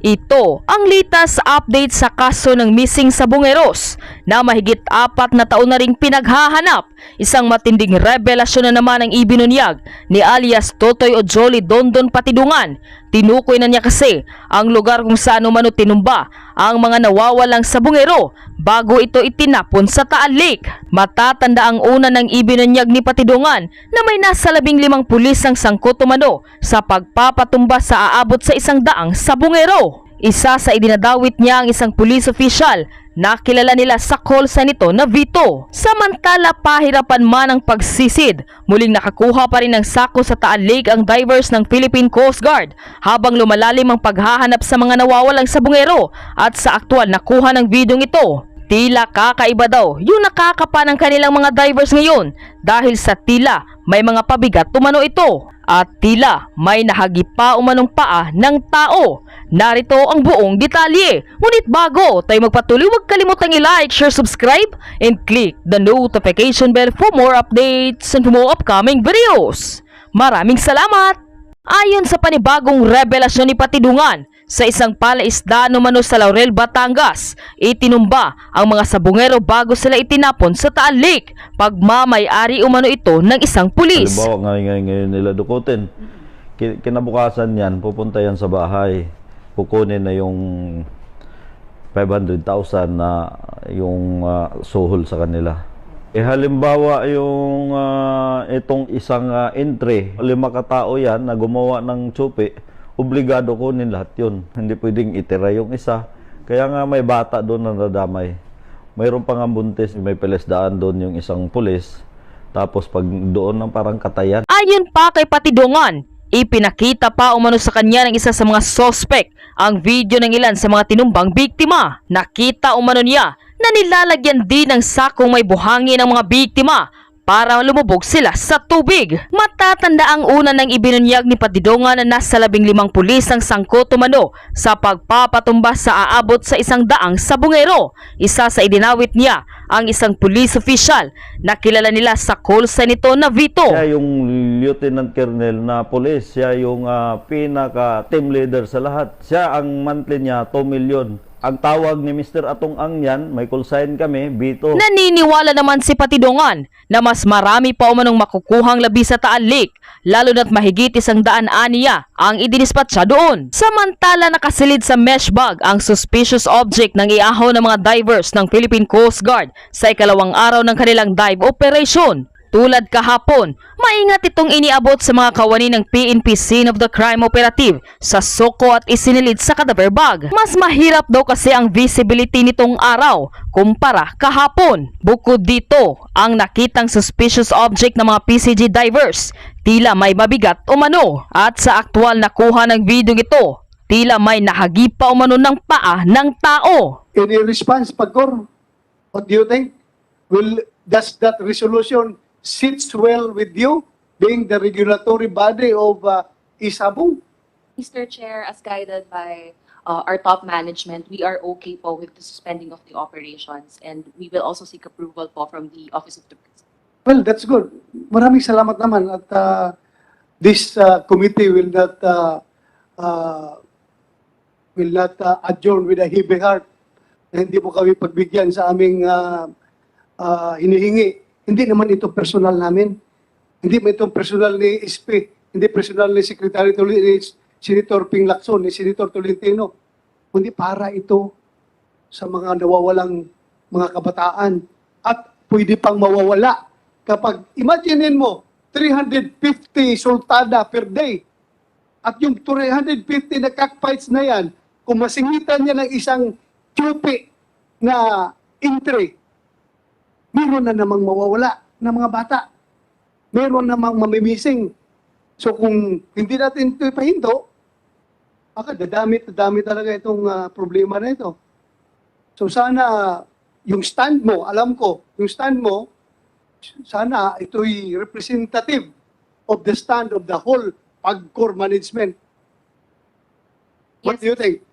Ito ang latest update sa kaso ng missing sabongeros na mahigit 4 na taon na ring pinaghahanap. Isang matinding revelasyon na naman ang ibinunyag ni alias Totoy Ojoli Dondon Patidungan. Tinukoy na niya kasi ang lugar kung saan umano tinumba ang mga nawawalang sabongero bago ito itinapon sa Taal Lake. Matatanda ang una ng ibinunyag ni Patidungan na may nasa 15 pulis ang sangkot umano sa pagpapatumba sa aabot sa 100 sabongero. Isa sa idinadawit niya ang isang police official na kilala nila sa call sign nito na Vito. Samantala pahirapan man ang pagsisid, muling nakakuha pa rin ng sako sa Taal Lake ang divers ng Philippine Coast Guard habang lumalalim ang paghahanap sa mga nawawalang sabongero at sa aktual nakuha ng videong ito. Tila kakaiba daw yung nakakapa ng kanilang mga divers ngayon dahil sa tila may mga pabigat umano ito at tila may nahagipa umanong paa ng tao. Narito ang buong detalye. Ngunit bago tayo magpatuloy, huwag kalimutang i-like, share, subscribe, and click the notification bell for more updates and more upcoming videos. Maraming salamat! Ayon sa panibagong revelasyon ni Patidungan, sa isang palaisdaan umano sa Laurel, Batangas, itinumba ang mga sabongero bago sila itinapon sa Taal Lake. Pagmamay-ari umano ito ng isang pulis. Halimbawa, ngayon nila dukutin. Kinabukasan yan, pupunta yan sa bahay. Kukunin na yung 500,000 na yung suhol sa kanila. Halimbawa yung itong isang entry, 5 katao yan na gumawa ng tsupi, obligado kunin lahat yun. Hindi pwedeng itira yung isa. Kaya nga may bata doon na nadamay. Mayroon pang buntis, may pelesdaan doon yung isang pulis. Tapos pag doon ng parang katayan. Ayon pa kay Patidungan, ipinakita pa umano sa kanya ng isa sa mga suspect ang video ng ilan sa mga tinumbang biktima. Nakita umano niya na nilalagyan din ng sakong may buhangin ang mga biktima para lumubog sila sa tubig. Matatanda ang una ng ibinunyag ni Patidungan na nasa 15 pulis ang sangkot umano sa pagpapatumba sa aabot sa 100 sabongero. Isa sa idinawit niya ang isang police official na kilala nila sa call sign nito na Vito. Siya yung lieutenant colonel na police, siya yung pinaka team leader sa lahat. Siya ang monthly niya 2 million. Ang tawag ni Mr. Atong Ang yan, may call sign kami, Vito. Naniniwala naman si Patidungan na mas marami pa umanong makukuhang labi sa Taal Lake, lalo na't mahigit 100 aniya ang idinispatsa doon. Samantala nakasilid sa mesh bag ang suspicious object ng iahaw ng mga divers ng Philippine Coast Guard sa ikalawang araw ng kanilang dive operation. Tulad kahapon, maingat itong iniabot sa mga kawani ng PNP Scene of the Crime Operative sa Soko at isinilid sa cadaver bag. Mas mahirap daw kasi ang visibility nitong araw kumpara kahapon. Bukod dito, ang nakitang suspicious object ng mga PCG divers, tila may mabigat umano. At sa aktual nakuha ng video ito, tila may nahagip pa umano ng paa ng tao. In response, Pagkor, what do you think? Does that resolution sits well with you, being the regulatory body of Isabong? Mr. Chair, as guided by our top management, we are okay po with the suspending of the operations, and we will also seek approval po from the Office of the President. Well, that's good. Maraming salamat naman at this committee will not adjourn with a heavy heart. Hindi po kami pagbigyan sa aming hinihingi. Hindi naman ito personal namin. Hindi mo itong personal ni SP, hindi personal ni Secretary ni Senator Ping Lacson, ni Senator Tolentino. Kundi para ito sa mga nawawalang mga kabataan at pwede pang mawawala. Kapag, imaginein mo, 350 sultada per day at yung 350 na cockfights na yan, kung masingitan niya ng isang tsupi na entry, meron na namang mawawala ng mga bata. Meron namang mamimising. So kung hindi natin ito ipahinto, baka dadami talaga itong problema na ito. So sana yung stand mo, alam ko, yung stand mo, sana ito'y representative of the stand of the whole Pagcor management. What do you think?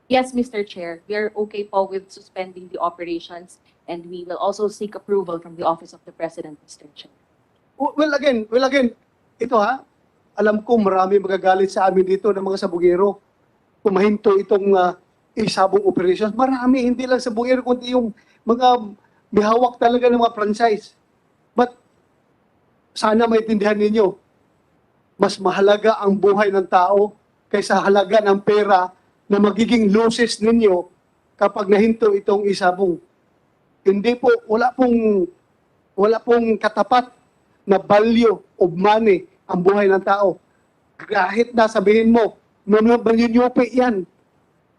Yes, Mr. Chair, we are okay po with suspending the operations, and we will also seek approval from the Office of the President, Mr. Chair. Well again, ito alam ko marami magagalit sa amin dito ng mga sabugero. kumahinto itong isabong operations. Marami, hindi lang sa Bungero, kundi yung mga may hawak talaga ng mga franchise. But sana maintindihan ninyo, mas mahalaga ang buhay ng tao kaysa halaga ng pera na magiging losses ninyo kapag nahinto itong isabong. Hindi po, wala pong katapat na value of money ang buhay ng tao. Kahit na sabihin mo, manyunyupi yan.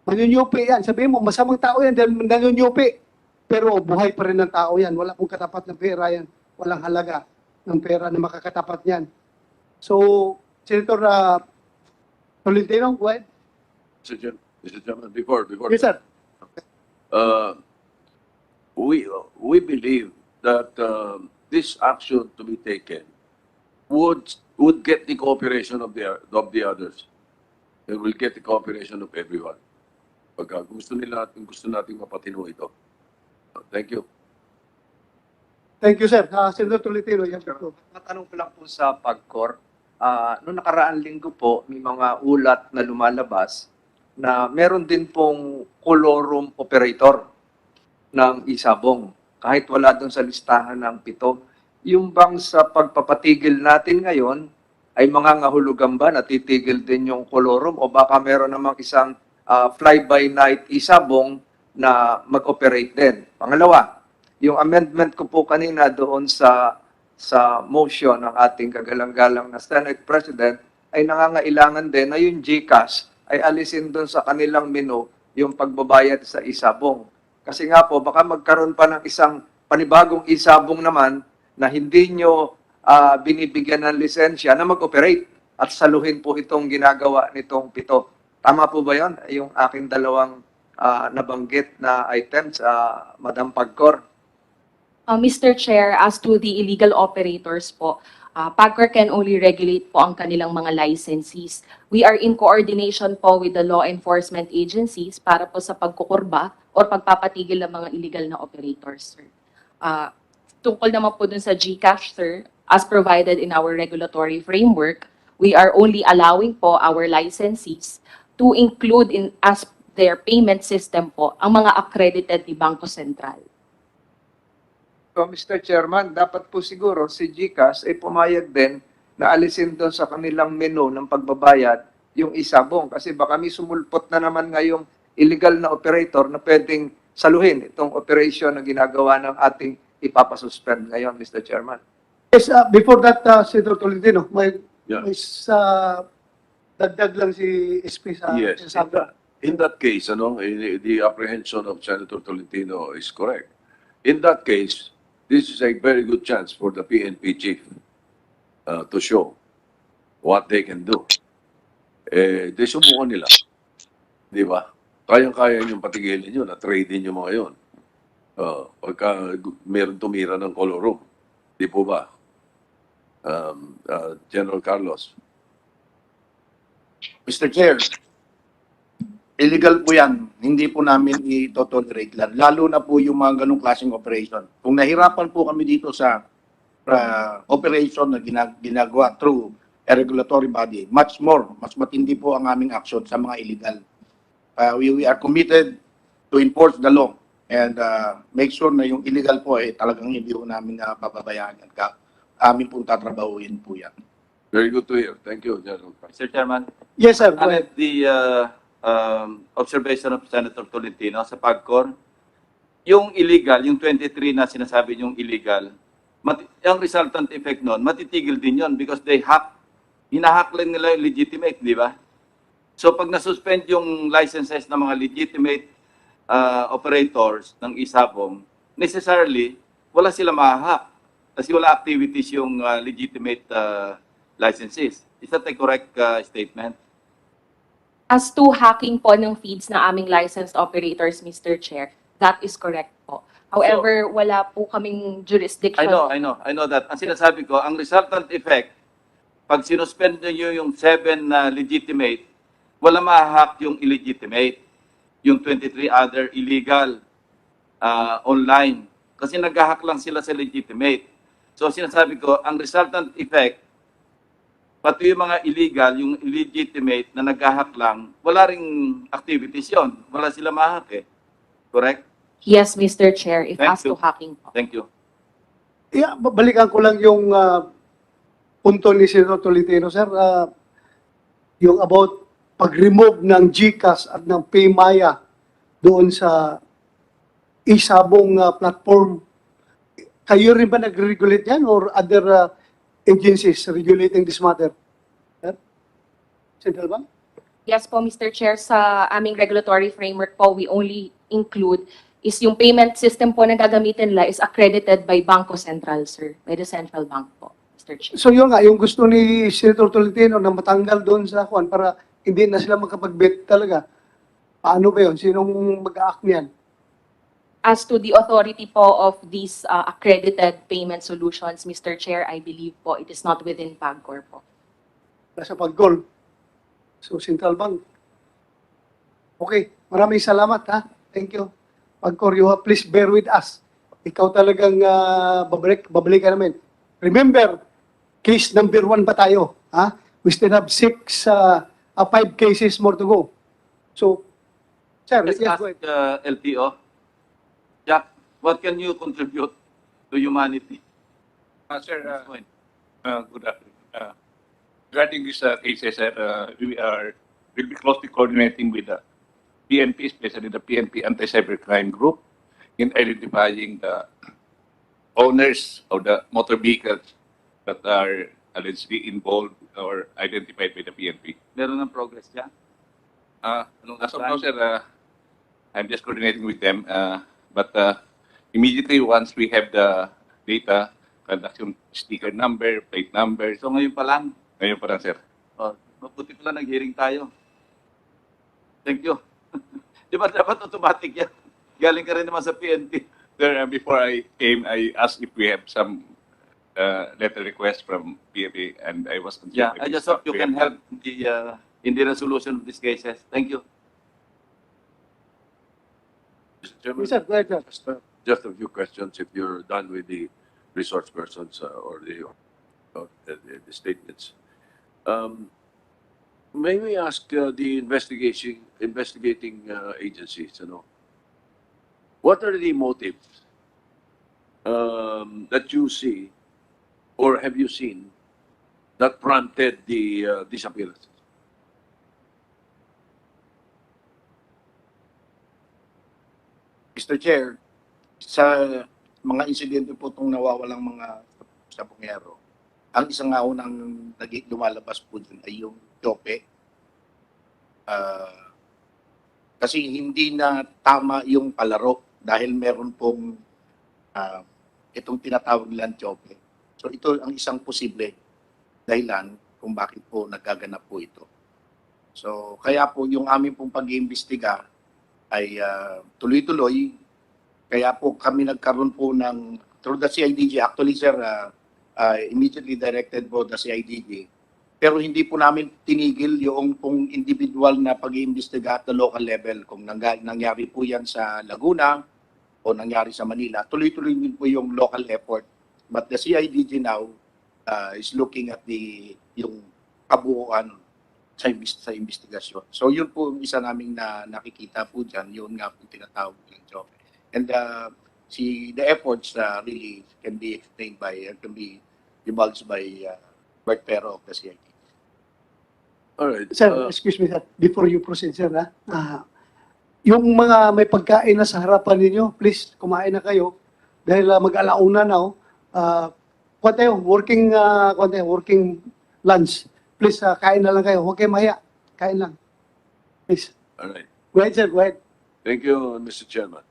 Manyunyupi yan. Sabihin mo, masamang tao yan dahil manyunyupi. Pero buhay pa rin ng tao yan. Wala pong katapat na pera yan. Walang halaga ng pera na makakatapat yan. So, Senator Tolentino, go ahead. Mr. Chairman, before Yes, sir. uh, we believe that this action to be taken would get the cooperation of the others. It will get the cooperation of everyone. Pagka gusto nating mapatino ito. Thank you. Thank you, sir. Senator Tolentino, yan po. Matanong ko lang po sa PAGCOR. Noong nakaraang linggo po, may mga ulat na lumalabas na meron din pong colorum operator ng isabong. Kahit wala doon sa listahan ng 7. Yung bang sa pagpapatigil natin ngayon, ay mga ngahulugan ba natitigil din yung colorum o baka meron namang isang fly-by-night isabong na mag-operate din? Pangalawa, yung amendment ko po kanina doon sa motion ng ating kagalang-galang na Senate President ay nangangailangan din na yung GCash ay alisin doon sa kanilang menu yung pagbabayad sa isabong. Kasi nga po, baka magkaroon pa ng isang panibagong isabong naman na hindi nyo binibigyan ng lisensya na mag-operate at saluhin po itong ginagawa nitong 7. Tama po ba yun? Yung aking dalawang nabanggit na items, Madam PAGCOR. Mr. Chair, as to the illegal operators po, PAGCOR can only regulate po ang kanilang mga licensees. We are in coordination po with the law enforcement agencies para po sa pagkukurba or pagpapatigil ng mga illegal na operators, sir. Tungkol naman po dun sa GCash, sir, as provided in our regulatory framework, we are only allowing po our licensees to include as their payment system po ang mga accredited ni Bangko Sentral. So, Mr. Chairman, dapat po siguro si GCash ay pumayag din na alisin doon sa kanilang menu ng pagbabayad yung isabong. Kasi baka may sumulpot na naman ngayong illegal na operator na pwedeng saluhin itong operation na ginagawa ng ating ipapasuspend ngayon, Mr. Chairman. Yes, before that, Senator Tolentino, may Yeah. dagdag lang si SP sa Yes. sinasabi. In that case, the apprehension of Senator Tolentino is correct. In that case, this is a very good chance for the PNP chief to show what they can do. Di subukan nila. Di ba? Kayang-kaya niyong patigilin yun at trade nyo mga yun. Pagka meron tumira ng color room. Di po ba? General Carlos. Mr. Chair, illegal po yan. Hindi po namin i-tolerate lang. Lalo na po yung mga ganong klaseng operation. Kung nahirapan po kami dito sa operation na ginagawa through a regulatory body, much more, mas matindi po ang aming action sa mga illegal. We are committed to enforce the law and make sure na yung illegal po ay talagang hindi po namin pababayaan. Amin pong tatrabahuin po yan. Very good to hear. Thank you, General Carlos. Mr. Chairman, Yes, sir. Go ahead. the observation of Senator Tolentino sa PAGCOR, yung illegal, yung 23 na sinasabi yung illegal, ang resultant effect nun, matitigil din yon because they hinahack lang nila yung legitimate, di ba? So pag nasuspend yung licenses ng mga legitimate operators ng isabong, necessarily, wala sila mahahack kasi wala activities yung legitimate licenses. Is that a correct statement? As to hacking po ng feeds ng aming licensed operators, Mr. Chair, that is correct po. However, wala po kaming jurisdiction. I know that. Ang sinasabi ko, ang resultant effect, pag sinuspend nyo yung 7 na legitimate, wala mahahack yung illegitimate, yung 23 other illegal online. Kasi nag-hack lang sila sa legitimate. So sinasabi ko, ang resultant effect, Pati yung mga illegal, yung illegitimate na naghahak lang, wala ring activities yon. Wala sila mahak eh. Correct? Yes, Mr. Chair, if Thank asked you. to hacking po. Thank you. Yeah, balikan ko lang yung punto ni Senator Tolentino, sir. Yung about pag-remove ng GCash at ng PayMaya doon sa isabong platform. Kayo rin ba nag-regulate yan or other agencies regulating this matter? Sir? Central Bank? Yes po, Mr. Chair, sa aming regulatory framework po, we only include is yung payment system po na gagamitin nila is accredited by Bangko Sentral, sir, by the central bank po, Mr. Chair. So yun nga, yung gusto ni Senator Tolentino na matanggal doon sa kwan para hindi na sila makapag-bet talaga. Paano ba yun? Sinong mag-a-act niyan? As to the authority po of these accredited payment solutions, Mr. Chair, I believe po it is not within PAGCOR po. Nasa pag-goal. So, Central Bank. Okay, maraming salamat ha. Thank you. Pagkor, you have, please bear with us. Ikaw talagang babalikan namin. Remember, case number 1 ba tayo? Ha? We still have 5 cases more to go. So, sir, Let's yes, ask go ahead. the LTO. Jack, what can you contribute to humanity? Sir, Point. good afternoon. Regarding these cases, sir, we'll be closely coordinating with the PNP, especially the PNP Anti-Cybercrime Group, in identifying the owners of the motor vehicles that are allegedly involved or identified by the PNP. Meron ng progress dyan? As of now, sir, I'm just coordinating with them. But immediately once we have the data, transaction sticker number, plate number, So ngayon pa lang, ngayon pa lang, sir. oh, mabuti pala nag-hearing tayo. Thank you. Di ba dapat automatic yan? Galing ka rin naman sa PNP. Sir, before I came, I asked if we have some letter request from PNP, and I was concerned. Yeah, I just hope you can help in the resolution of these cases. Thank you. Mr. Chairman, Sir, go ahead, sir. just a few questions if you're done with the resource persons or the statements. May we ask the investigating agencies, what are the motives that you see or have you seen that prompted the disappearances? Mr. Chair, sa mga insidente po itong nawawalang mga sabongero, ang isang nga unang lumalabas po dun ay yung Jope. Kasi hindi na tama yung palaro dahil meron pong itong tinatawag nilang Jope. So ito ang isang posible dahilan kung bakit po nagaganap po ito. So kaya po yung aming pong pag-iimbestiga ay tuloy-tuloy. Kaya po kami nagkaroon po ng, through the CIDG, actually sir, immediately directed po the CIDG. Pero hindi po namin tinigil yung pong individual na pag-iimbestiga at the local level. Kung nangyari po yan sa Laguna o nangyari sa Manila, tuloy-tuloy din po yung local effort. But the CIDG now is looking at yung kabuuan sa investigasyon. So yun po yung isa naming nakikita po dyan, yun nga po tinatawag ng job. And the efforts really can be explained by, can be divulged by Bert Pero of the CID. All right. Sir, excuse me, sir. Before you proceed, sir, yung mga may pagkain na sa harapan ninyo, please, kumain na kayo. Dahil mag-alauna na, working lunch. Please, kain na lang kayo. Huwag kayo mahiya. Kain lang. Please. All right. Go ahead, sir. Go ahead. Thank you, Mr. Chairman.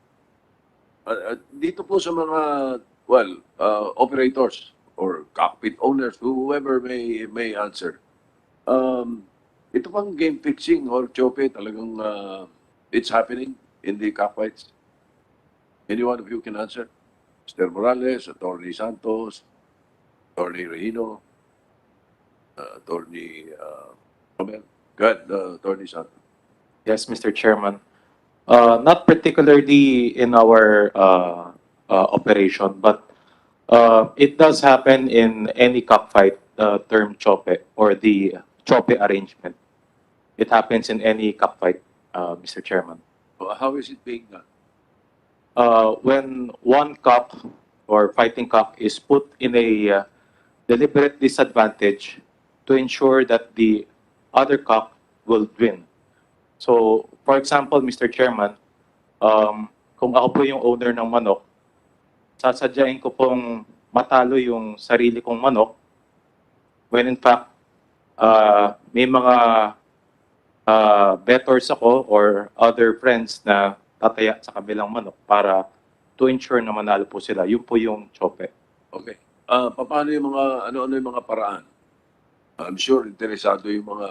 Dito po sa mga, operators or cockpit owners, whoever may answer. Ito pang game fixing or chope, talagang it's happening in the cockfights. Any one of you can answer? Mr. Morales, Attorney Santos, Attorney Regino, Attorney Romel. Go ahead, Attorney Santos. Yes, Mr. Chairman. Not particularly in our operation, but it does happen in any cockfight the term chope or the chope arrangement. It happens in any cockfight, Mr. Chairman. How is it being done? When one cock or fighting cock is put in a deliberate disadvantage to ensure that the other cock will win. So, for example, Mr. Chairman, kung ako po yung owner ng manok, sasadyain ko pong matalo yung sarili kong manok when in fact may mga bettors ako or other friends na tataya sa kabilang manok para to ensure na manalo po sila. Yun po yung chope. Okay. Paano yung mga, ano-ano yung mga paraan? I'm sure interesado yung mga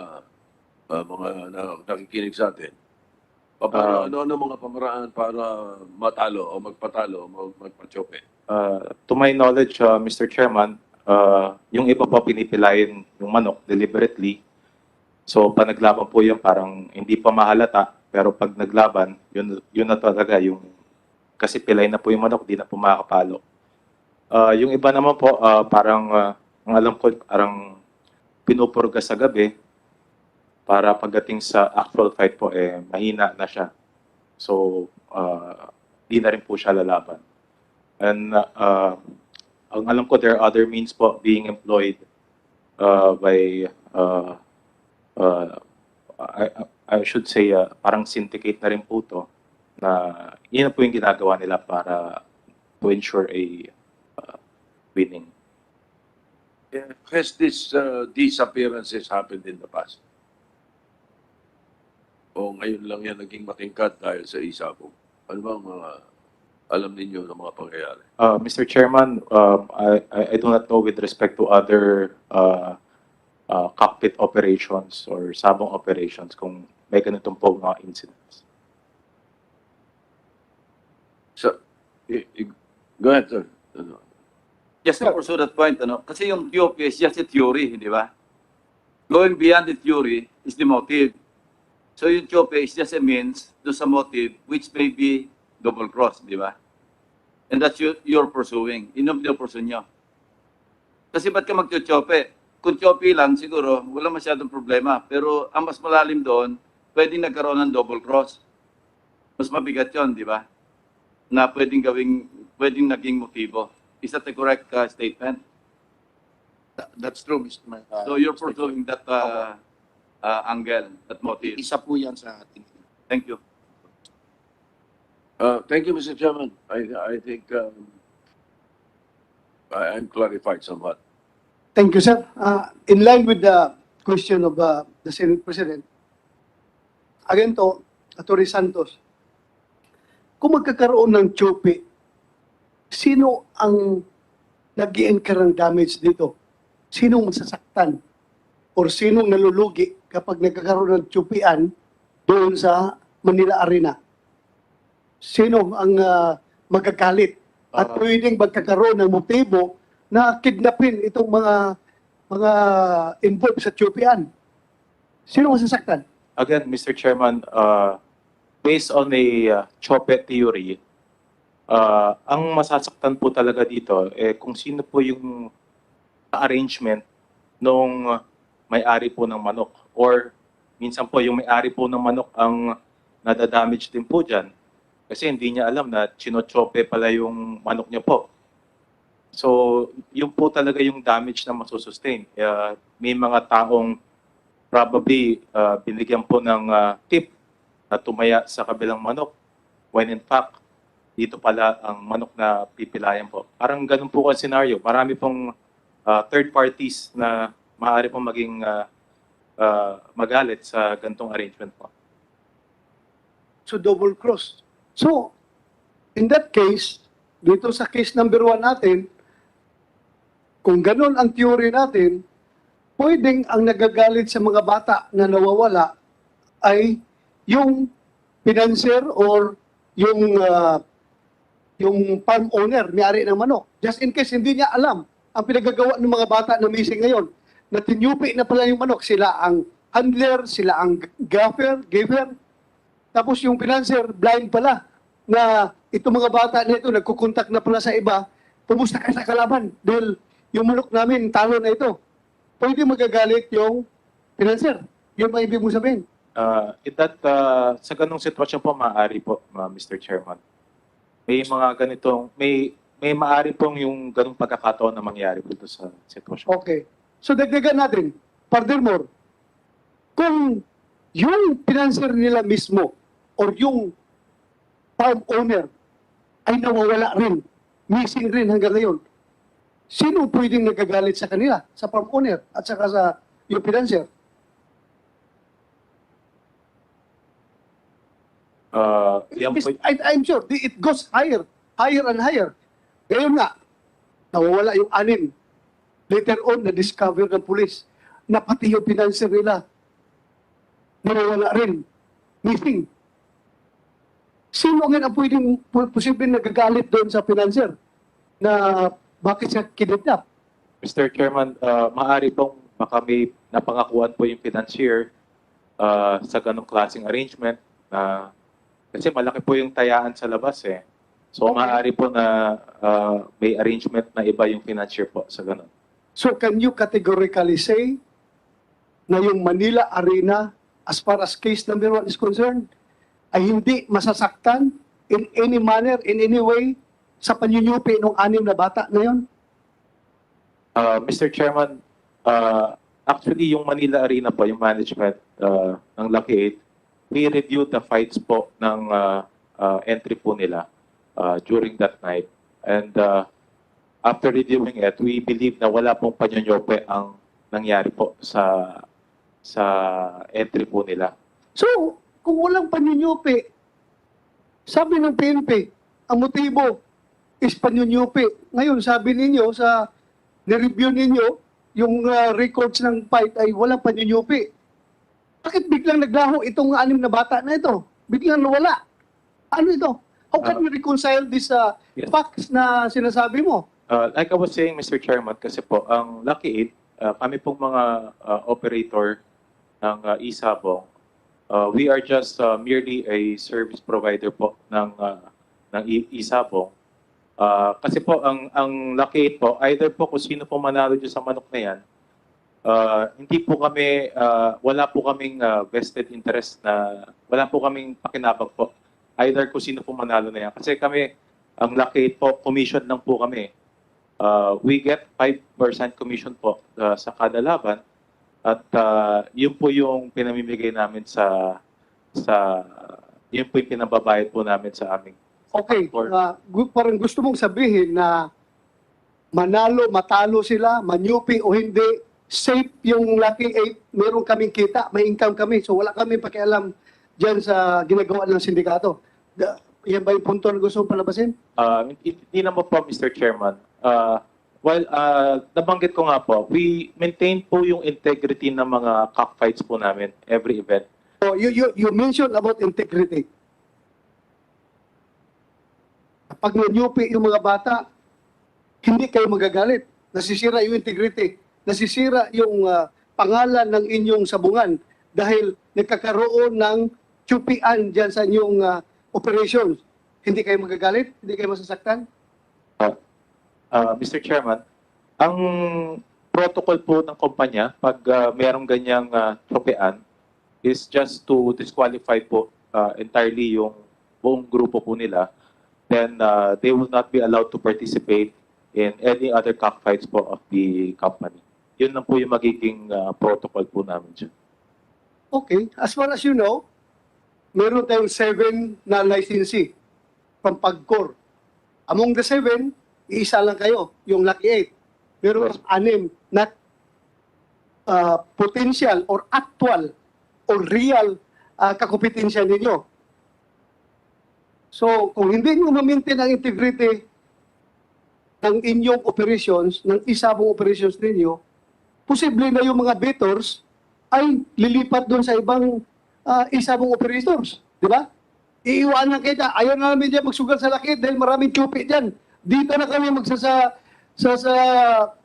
nakikinig sa atin. Paano, ano-ano mga pamaraan para matalo o magpatalo o magpachope? To my knowledge, Mr. Chairman, yung iba po pinipilayin yung manok deliberately. So, pag naglaban po yun, parang hindi pa mahalata. Pero pag naglaban, yun na talaga yung, kasi pilay na po yung manok, di na po makakapalo. Yung iba naman po, parang, ang alam ko, parang pinupurga sa gabi para pagdating sa actual fight po, mahina na siya. So, di na rin po siya lalaban. And ang alam ko, there are other means po being employed by, I should say, parang syndicate na rin po to, na yun na po yung ginagawa nila para to ensure a winning. Has this disappearances happened in the past? O ngayon lang yan naging matingkad dahil sa isabong? Ano bang mga alam ninyo ng mga pangyayari? Mr. Chairman, I do not know with respect to other cockpit operations or sabong operations kung may ganitong po mga incidents. So, go ahead, sir. Ano? Just to pursue that point, kasi yung POP is just a theory, di ba? Going beyond the theory is the motive. So yung chope is just a means to sa motive which may be double cross, di ba? And that's you're pursuing. Yun yung pursue nyo. Kasi ba't ka mag-chope? Kung chope lang, siguro, wala masyadong problema. Pero ang mas malalim doon, pwedeng nagkaroon ng double cross. Mas mabigat yun, di ba? Na pwedeng naging motibo. Is that the correct statement? That's true, Mr. So you're pursuing that angle, that motive. Isa po yan sa ating. Thank you. Thank you, Mr. Chairman. I think I'm clarified somewhat. Thank you, sir. In line with the question of the Senate President, again to, Atty. Santos, kung magkakaroon ng chope, sino ang nag-i-incur ng damage dito? Sino masasaktan? Or sino nalulugi kapag nagkakaroon ng tsupian doon sa Manila Arena? Sino ang magagalit? At pwedeng magkakaroon ng motibo na kidnapin itong mga involved sa tsupian? Sino masasaktan? Again, Mr. Chairman, based on a chope theory, ang masasaktan po talaga dito, kung sino po yung arrangement nung may-ari po ng manok. Or minsan po yung may-ari po ng manok ang nadadamage din po dyan. Kasi hindi niya alam na chinochope pala yung manok niya po. So, yun po talaga yung damage na masusustain. May mga taong probably binigyan po ng tip na tumaya sa kabilang manok when in fact, dito pala ang manok na pipilayan po. Parang ganun po ang scenario. Marami pong third parties na maaari pong maging magalit sa ganitong arrangement po. So double cross. So, in that case, dito sa case number 1 natin, kung ganun ang theory natin, pwedeng ang nagagalit sa mga bata na nawawala ay yung financier or yung farm owner, may-ari ng manok. Just in case hindi niya alam ang pinagagawa ng mga bata na missing ngayon, na tinyupi na pala yung manok. Sila ang handler, sila ang giver. Tapos yung financier, blind pala, na itong mga bata na ito, nagkukontak na pala sa iba, pumusta ka sa kalaban dahil yung manok namin, talo na ito. pwede magagalit yung financier. Yun ba ibig mo sabihin? Sa ganung sitwasyon po, maaari po, Mr. Chairman. May mga ganitong, may maaari pong yung ganung pagkakataon na mangyari dito sa sitwasyon. Okay. So dagdagan natin. Furthermore, kung yung financier nila mismo or yung farm owner ay nawawala rin, missing rin hanggang ngayon, sino pwedeng nagagalit sa kanila? Sa farm owner at saka sa yung financier? Yan po, I'm sure it goes higher and higher. Ngayon nga, nawawala yung 6. Later on, na-discover ng police na pati yung financier nila nawawala rin, missing. Sino nga ang pwedeng posibleng nagagalit doon sa financier na bakit siya kidnap? Mr. Chairman, maaari pong baka may napangakuan po yung financier sa ganong klaseng arrangement na kasi malaki po yung tayaan sa labas eh. So Okay. maaari po na may arrangement na iba yung financier po sa ganon. So can you categorically say na yung Manila Arena, as far as case number 1 is concerned, ay hindi masasaktan in any manner, in any way, sa panyunyupi ng 6 na bata na yon? Mr. Chairman, actually yung Manila Arena po, yung management ng Lucky 8, we reviewed the fights po ng entry po nila during that night. And after reviewing it, we believe na wala pong panyonyope ang nangyari po sa entry po nila. So, kung walang panyunyupi, sabi ng PNP, ang motibo is panyunyupi. Ngayon, sabi ninyo sa nireview ninyo, yung records ng fight ay walang panyunyupi. Bakit biglang naglaho itong 6 na bata na ito? Biglang nawala. Ano ito? How can we reconcile this Yes. facts na sinasabi mo? Like I was saying, Mr. Chairman, kasi po, ang Lucky 8, kami pong mga operator ng Isabong, we are just merely a service provider po ng Isabong. Kasi po, ang Lucky 8 po, either po kung sino po manalo dyan sa manok na yan, hindi po kami, wala po kaming vested interest na, wala po kaming pakinabang po. Either kung sino po manalo na yan. Kasi kami, ang Lucky 8 po, commission lang po kami. We get 5% commission po sa kada laban. At yun po yung pinamimigay namin yun po yung pinababayad po namin sa aming. Okay, parang gusto mong sabihin na manalo, matalo sila, manyupi o hindi, safe yung Lucky 8, meron kaming kita, may income kami, so wala kami pakialam dyan sa ginagawa ng sindikato. Yan ba yung punto na gusto mong palabasin? Hindi naman po, Mr. Chairman. Nabanggit ko nga po, we maintain po yung integrity ng mga cockfights po namin every event. So you mentioned about integrity. Pag nanyupi yung mga bata, hindi kayo magagalit. Nasisira yung integrity. Nasisira yung pangalan ng inyong sabungan dahil nagkakaroon ng tsupian dyan sa inyong operations. Hindi kayo magagalit? Hindi kayo masasaktan? Mr. Chairman, ang protocol po ng kumpanya pag merong ganyang tsupian is just to disqualify po entirely yung buong grupo po nila. Then they will not be allowed to participate in any other cockfights po of the company. Yun lang po yung magiging protocol po namin dyan. Okay. As far as you know, meron tayong 7 na licensee from PAGCOR. Among the 7, iisa lang kayo, yung Lucky 8. Meron 6 na potential or actual or real kakompetensya ninyo. So, kung hindi nyo ma-maintain ang integrity ng inyong operations, ng isabong operations ninyo, posible na yung mga bettors ay lilipat doon sa ibang isabong operators. Di ba? Iiwanan kita. Ayaw na namin dyan magsugal sa lakit dahil maraming chupi dyan. Dito na kami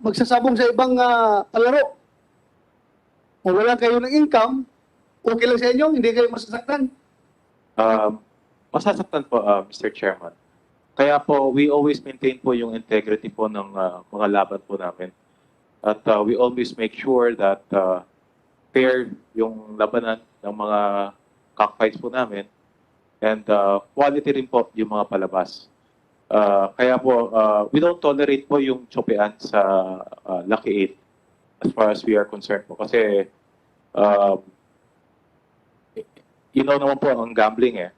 magsasabong sa ibang palaro. Kung wala kayo ng income, okay lang sa inyo, hindi kayo masasaktan. Masasaktan po, Mr. Chairman. Kaya po, we always maintain po yung integrity po ng mga laban po namin. At we always make sure that fair yung labanan ng mga cockfights po namin and quality rin po yung mga palabas. Kaya po, we don't tolerate po yung tsopean sa Lucky 8 as far as we are concerned po. Kasi, you know naman po ang gambling eh.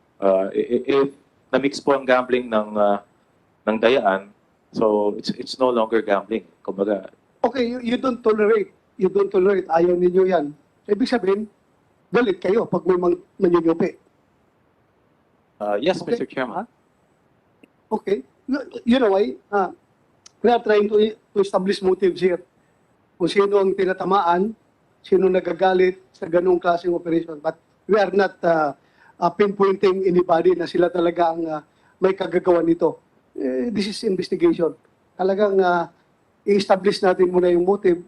If na-mix po ang gambling ng dayaan, so it's no longer gambling. Kumbaga, Okay, you don't tolerate. You don't tolerate. Ayaw ninyo yan. So, ibig sabihin, galit kayo pag may manyunyupi. yes, Okay. Mr. Chairman. Okay. You know why? We are trying to establish motives here. Kung sino ang tinatamaan, sino nagagalit sa ganung klaseng operation. But we are not pinpointing anybody na sila talaga ang may kagagawa nito. This is investigation. Talagang i-establish natin muna yung motive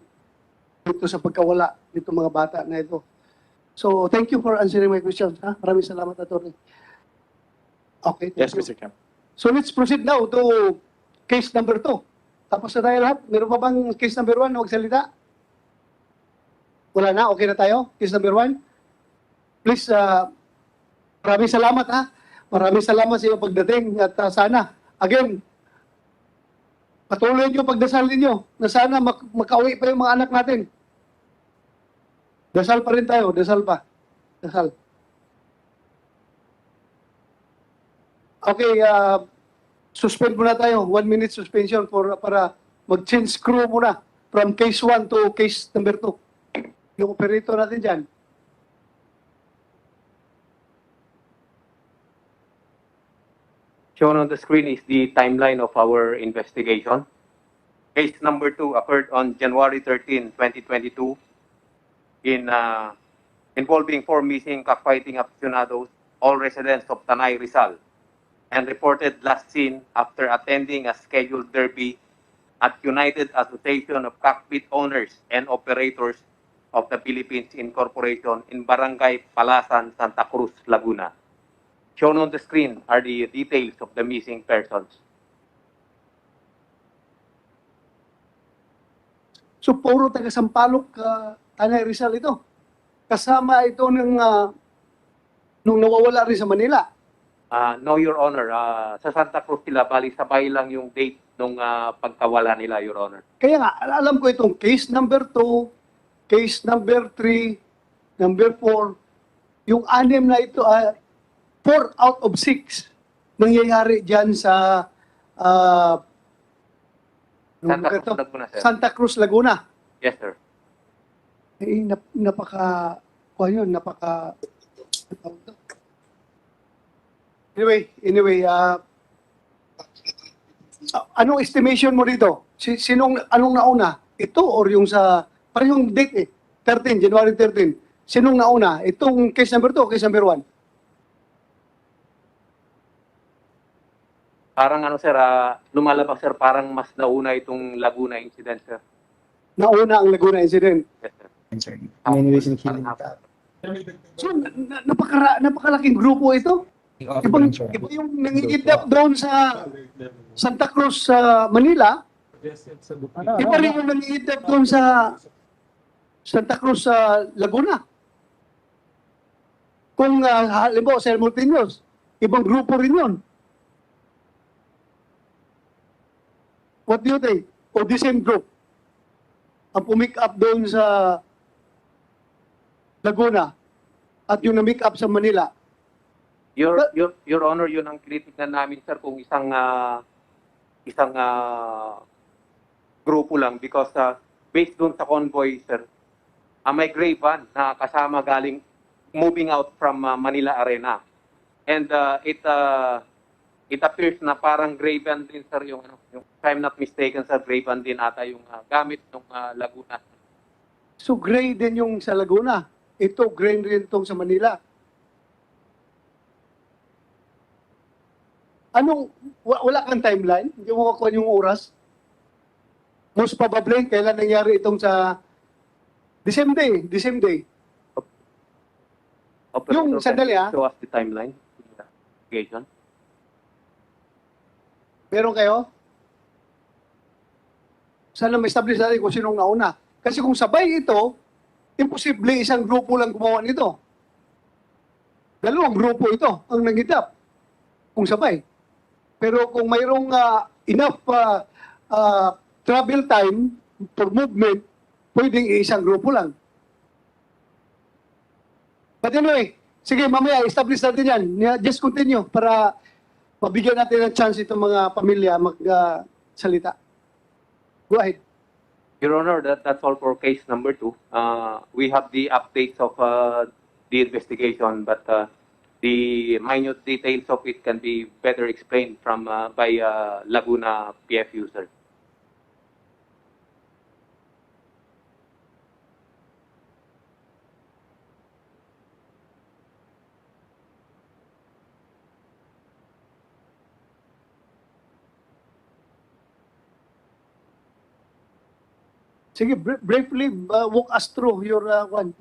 dito sa pagkawala nito mga bata na ito. So, thank you for answering my questions. Maraming salamat, Atty. Okay, thank Yes, you. Mr. Chairman. So let's proceed now to case number 2. Tapos na tayo lahat. Meron pa bang case number 1 na magsalita? Wala na? Okay na tayo? Case number 1? Please, maraming salamat ha. Maraming salamat sa iyong pagdating at sana, again, patuloy niyo pagdasal ninyo na sana makauwi pa yung mga anak natin. Dasal pa rin tayo. Dasal pa. Dasal. Okay, suspend muna tayo. 1 minute suspension para mag-change crew muna from case 1 to case number 2. Yung operator natin dyan. Shown on the screen is the timeline of our investigation. Case number 2 occurred on January 13, 2022 involving 4 missing cockfighting aficionados, all residents of Tanay, Rizal, and reported last seen after attending a scheduled derby at United Association of Cockpit Owners and Operators of the Philippines Incorporation in Barangay Palasan, Santa Cruz, Laguna. Shown on the screen are the details of the missing persons. So, puro taga Sampaloc, Tanay Rizal ito. Kasama ito nung nawawala rin sa Manila. No, Your Honor. Sa Santa Cruz sila, bali sabay lang yung date nung pagkawala nila, Your Honor. Kaya nga, alam ko itong case number 2, case number 3, number 4, yung 6 na ito, 4 out of 6 nangyayari dyan sa Santa Cruz, Laguna, sir. Santa Cruz, Laguna. Yes, sir. Napaka Anyway, anong estimation mo dito? Anong nauna? Ito or yung sa, parang yung date 13, January 13. Sinong nauna? Itong case number 2 o case number 1? Parang sir, lumalabas, sir, parang mas nauna itong Laguna incident, sir. Nauna ang Laguna incident. Yes, sir. So, napakalaking grupo ito. Iba yung nangiidap doon sa Santa Cruz, sa Manila. Iba rin yung nangiidap doon sa Santa Cruz, sa Laguna. Kung halimbawa simultaneous, ibang grupo rin yun. What do you think? O the same group? Ang pumick up doon sa Laguna at yung na-make up sa Manila. Your Honor, yun ang tinitignan namin, sir, kung isang grupo lang because based doon sa convoy, sir, may gray van na kasama galing moving out from Manila Arena. And it appears na parang gray van din, sir, yung if I'm not mistaken, sir, gray van din ata yung gamit ng Laguna. So gray din yung sa Laguna. Ito, gray rin itong sa Manila. Wala kang timeline? Hindi mo makuha yung oras? Most probably, kailan nangyari itong sa the same day. Yung sandali Show us the timeline. Investigation. Meron kayo? Sana ma-establish natin kung sinong nauna. Kasi kung sabay ito, imposible isang grupo lang gumawa nito. Dalawang grupo ito ang nanghitap kung sabay. Pero kung mayroong enough travel time for movement, pwedeng isang grupo lang. But anyway, sige, mamaya, establish natin yan. Just continue para mabigyan natin ng chance itong mga pamilya magsalita. Go ahead. Your Honor, that's all for case number 2. We have the updates of the investigation, but the minute details of it can be better explained from by Laguna PFU, sir. Sige, briefly walk us through your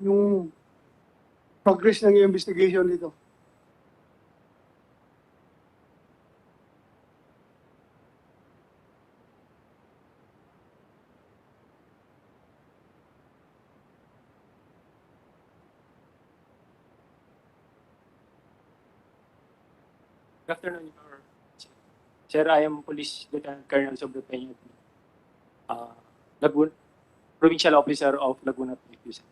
yung progress ng iyong investigation dito. Good afternoon, Your Honor. Sir, I am Police Lieutenant Colonel Sobrepeña, Laguna, Provincial Officer of Laguna PFU, sir.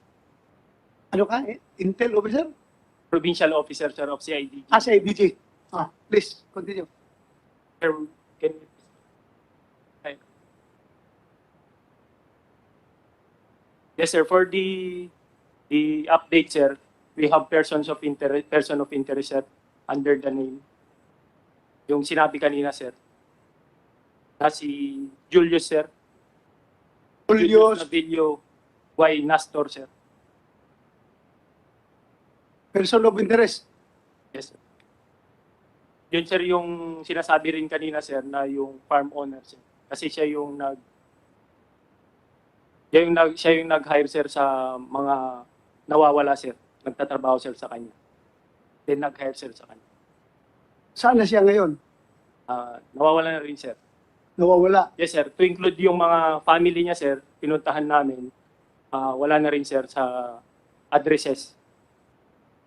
Ano ka? Intel officer? Provincial Officer, sir, of CIDG. Sa IDG. Please, continue. Sir, can you please? Yes, sir. For the update, sir, we have person of interest, sir, under the name. Yung sinabi kanina, sir, na si Julius, sir. Julius, Navillo Y. Nastor, sir. person of interest. Yes, sir. Yun, sir, yung sinasabi rin kanina, sir, na yung farm owner, sir. Kasi siya yung nag-hire, sir, sa mga nawawala, sir. Nagtatrabaho, sir, sa kanya. Then nag-hire, sir, sa kanya. Saan na siya ngayon? Nawawala na rin, sir. Nawawala. Yes, sir. To include yung mga family niya, sir, pinuntahan namin, wala na rin, sir, sa addresses.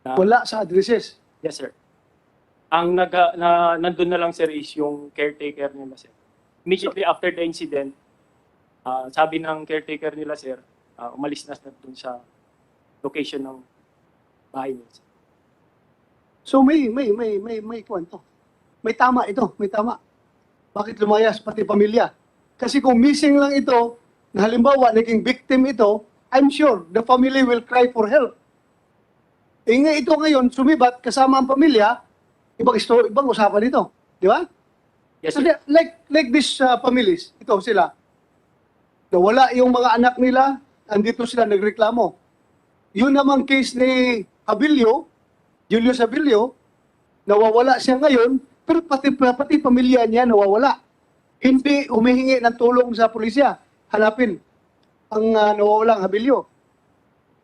Wala sa addresses. Yes, sir. Ang nandun na lang, sir, is yung caretaker nila, sir. Immediately after the incident, sabi ng caretaker nila, sir, umalis na dun sa location ng bahay nila, sir. So may kwento. May tama ito, may tama. Bakit lumayas pati pamilya? Kasi kung missing lang ito, na halimbawa naging victim ito, I'm sure the family will cry for help. Ito ngayon, sumibat kasama ang pamilya, ibang usapan ito. Di ba? Yes, So, sir. like these families, ito sila. Nawala yung mga anak nila, andito sila nagreklamo. Yun namang case ni Abilio, Julius Abilio, nawawala siya ngayon, pero pati pamilya niya nawawala. Hindi humihingi ng tulong sa pulisya. Hanapin ang nawawalang Abilio.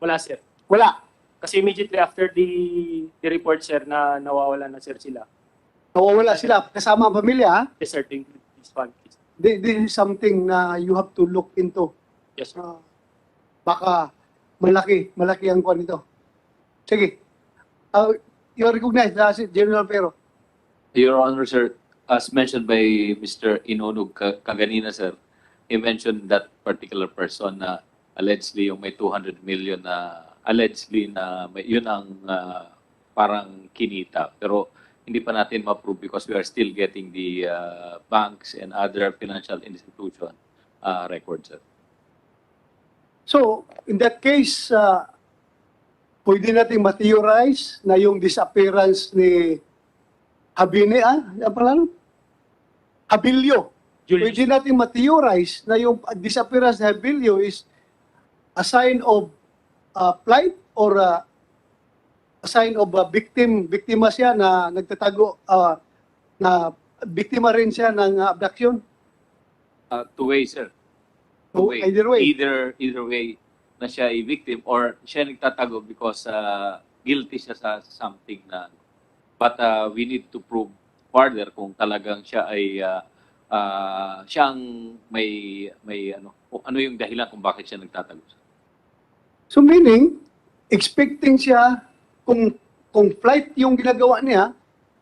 Wala, sir. Wala. Kasi immediately after the report, sir, na nawawala na, sir, sila. Nawawala sila. Kasama ang pamilya. Ha? Yes, sir, to include these families. This is something na you have to look into. Yes, sir. Baka malaki ang kwan nito. Sige. You recognize General Pero. Your Honor, sir, as mentioned by Mr. Inonog kaganina, sir, he mentioned that particular person na allegedly yung may 200 million na allegedly na yun ang parang kinita. Pero hindi pa natin ma-prove because we are still getting the banks and other financial institution records, sir. So, in that case, pwede natin ma-theorize na yung disappearance ni Habine, ang pangalan? Abilio. Julius. Pwede natin ma-theorize na yung disappearance ni Abilio is a sign of plight or a sign of biktima siya na nagtatago, na biktima rin siya ng abduction. Two ways, sir. So, either way. Either way na siya ay victim or siya nagtatago because guilty siya sa something na but we need to prove further kung talagang siya ay siyang may ano, o ano yung dahilan kung bakit siya nagtatago, sir? So meaning, expecting siya, kung flight yung ginagawa niya,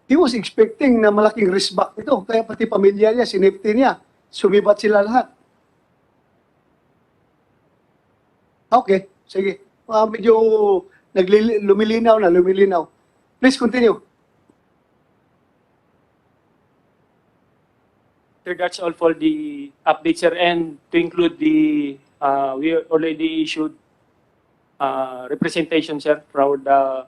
he was expecting na malaking risk back ito. Kaya pati pamilya niya, sinipti niya, sumibat sila lahat. Okay, sige. Medyo lumilinaw. Please continue. Sir, that's all for the update, sir. And to include the, we already issued representation, sir, for the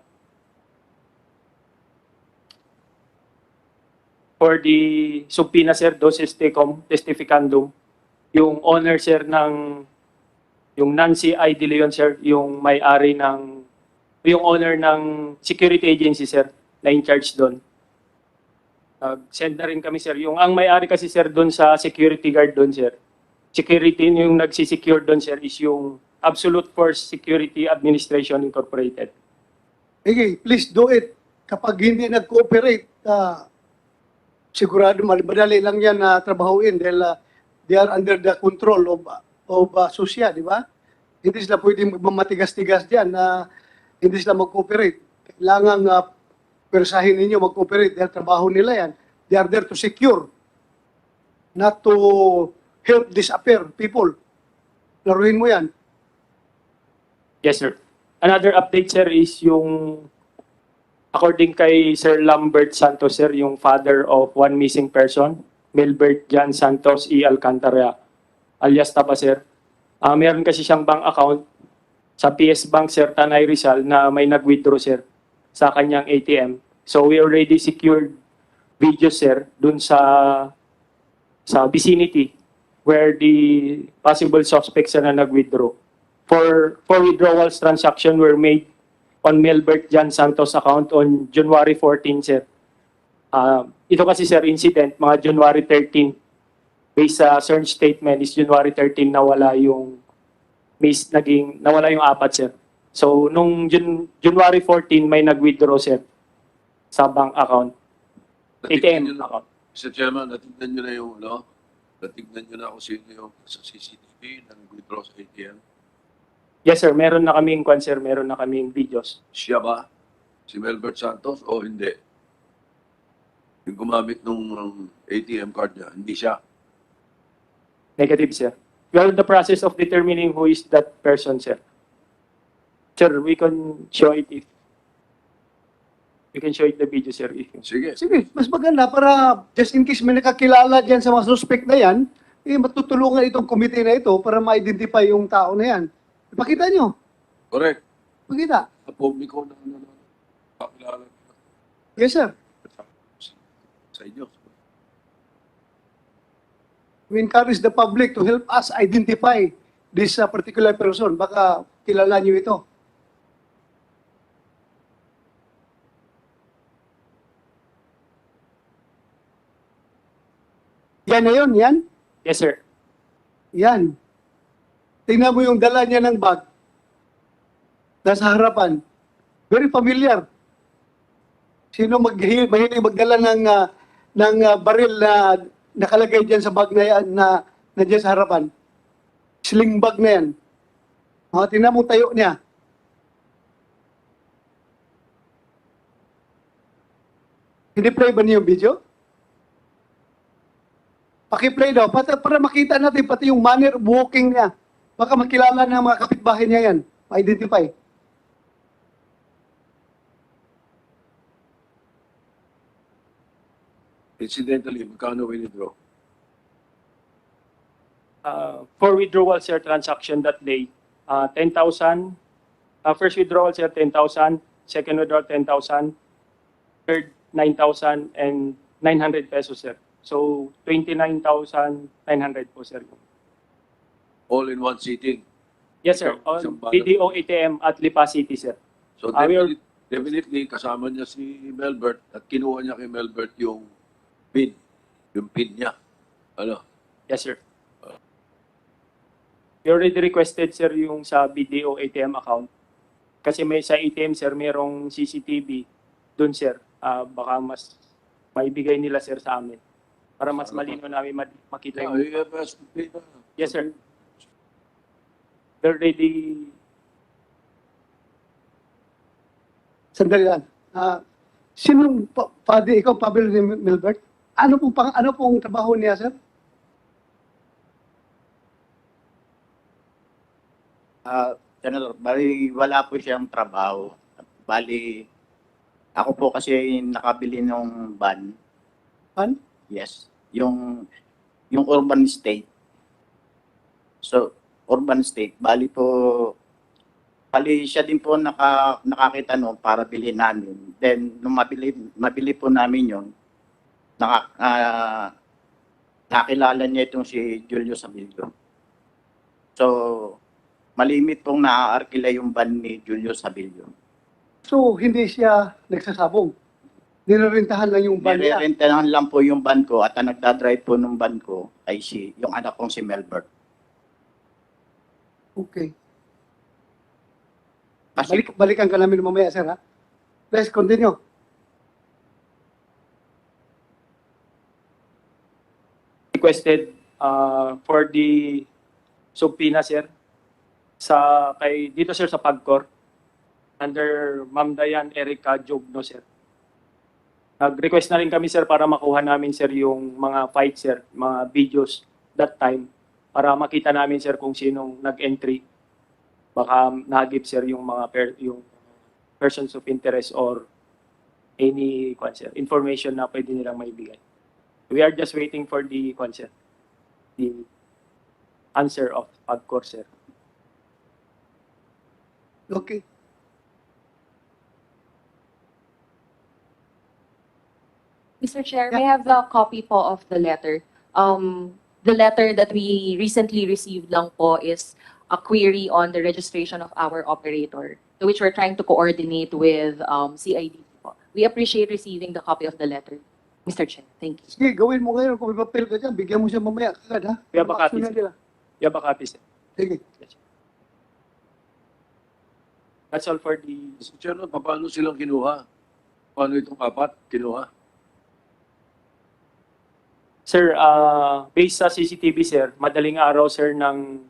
subpoena, sir, dosis testificandum. Yung owner, sir, yung Nancy I. De Leon, sir, yung yung owner ng security agency, sir, na in charge doon. Send na rin kami, sir. Ang may-ari kasi, sir, doon sa security guard doon, sir. Security yung nagsisecure doon, sir, is yung Absolute Force Security Administration Incorporated. Okay, please do it. Kapag hindi nag-cooperate, sigurado madali lang yan na trabahuin dahil they are under the control of susya, di ba? Hindi sila pwedeng magmamatigas-tigas dyan na hindi sila mag-cooperate. Kailangan persahin ninyo mag-cooperate dahil trabaho nila yan. They are there to secure, not to help disappear people. Laruin mo yan. Yes, sir. Another update, sir, is yung according kay Sir Lambert Santos, sir, yung father of one missing person, Melbert Jan Santos E. Alcantara, alias Tapa, sir. Meron kasi siyang bank account sa PS Bank, sir, Tanay Rizal, na may nag-withdraw, sir, sa kanyang ATM. So we already secured video, sir, dun sa vicinity where the possible suspects na nag-withdraw. For withdrawals transaction were made on Melbert Jan Santos account on January 14, sir. Ito kasi, sir, incident, mga January 13. Based sa search statement is January 13 nawala yung apat, sir. So, nung January 14, may nag-withdraw, sir, sa bank account. ATM account. Mr. Chairman, natignan nyo na yung, natignan nyo na kung sino yung sa CCTV na nag-withdraw sa ATM. Yes, sir. Meron na kaming videos. Siya ba? Si Melbert Santos o hindi? Yung gumamit ng ATM card niya, hindi siya. Negative, sir. We are in the process of determining who is that person, sir. Sir, we can show it if we can show it the video, sir. If you... Sige. Sige, mas maganda para just in case may nakakilala dyan sa mga suspect na yan, matutulungan itong committee na ito para ma-identify yung tao na yan. Ipakita nyo. Correct. Pakita. Sa publiko na kakilala Yes, sir. sa inyo. We encourage the public to help us identify this particular person. Baka kilala nyo ito. Yan na yun, yan? Yes, sir. Yan. Tingnan mo yung dala niya ng bag. Nasa harapan. Very familiar. Sino mahilig magdala ng baril na nakalagay dyan sa bag na yan, na dyan sa harapan? Sling bag na yan. Tingnan mo tayo niya. Hindi play ba niyo yung video? Paki-play daw, para makita natin pati yung manner of walking niya. Baka makilala ng mga kapitbahay niya yan. Ma-identify. Incidentally, magkano withdraw? For withdrawal, sir, transaction that day, 10,000. First withdrawal, sir, 10,000. Second withdrawal, 10,000. Third, 9,000 and 900 pesos, sir. So, 29,900 po, sir. All in one sitting. Yes, sir. Isang On balot. BDO ATM at Lipa City, sir. So we are- definitely kasama niya si Melbert at kinuha niya kay Melbert yung PIN. Yung PIN niya. Ano? Yes, sir. We already requested, sir, yung sa BDO ATM account. Kasi may sa ATM, sir, merong CCTV doon, sir. Baka mas maibigay nila, sir, sa amin. para mas malino namin makita Yeah, yung... you have asked data. Yes, sir. They're ready. Sandali lang. Sinong Padre, ikaw, Pablo Milbert? Ano pong trabaho niya, sir? Senator, bali wala po siyang trabaho. Bali, ako po kasi nakabili ng van. Van? Yes. Yung urban state. So, urban state. Bali siya din po nakakita noon para bilhin namin. Then, nung mabili po namin yun, nakilala niya itong si Julio Sabilio. So, malimit pong naaarkila yung van ni Julio Sabilio. So, hindi siya nagsasabong. Nirerentahan lang yung van niya. Nirerentahan lang po yung van ko at ang nagdadrive po ng van ko ay yung anak kong si Melbert. Okay. Kasi Balikan ka namin mamaya, sir, ha? Let's continue. Requested for the subpoena, sir, dito, sir, sa PAGCOR, under Ma'am Diane Erica Jogno, sir. Nag-request na rin kami, sir, para makuha namin, sir, yung mga fights, sir, mga videos that time, para makita namin, sir, kung sinong nag-entry. Baka nahagip, sir, yung mga yung persons of interest or any information na pwede nilang maibigay. We are just waiting for the answer of PAGCOR, sir. Okay. Mr. Chair, may I have the copy po of the letter? The letter that we recently received lang po is a query on the registration of our operator, to which we're trying to coordinate with CID po. We appreciate receiving the copy of the letter, Mr. Chair. Thank you. Sige, gawin mo ngayon. Kung may papel ka dyan, bigyan mo siya mamaya kagad, ha? We have a copy, Action na sir. nila. You have a copy, sir. Sige. That's all for the... Mr. Chairman, paano silang kinuha? Paano itong apat kinuha? Sir, based sa CCTV, sir, madaling araw, sir, ng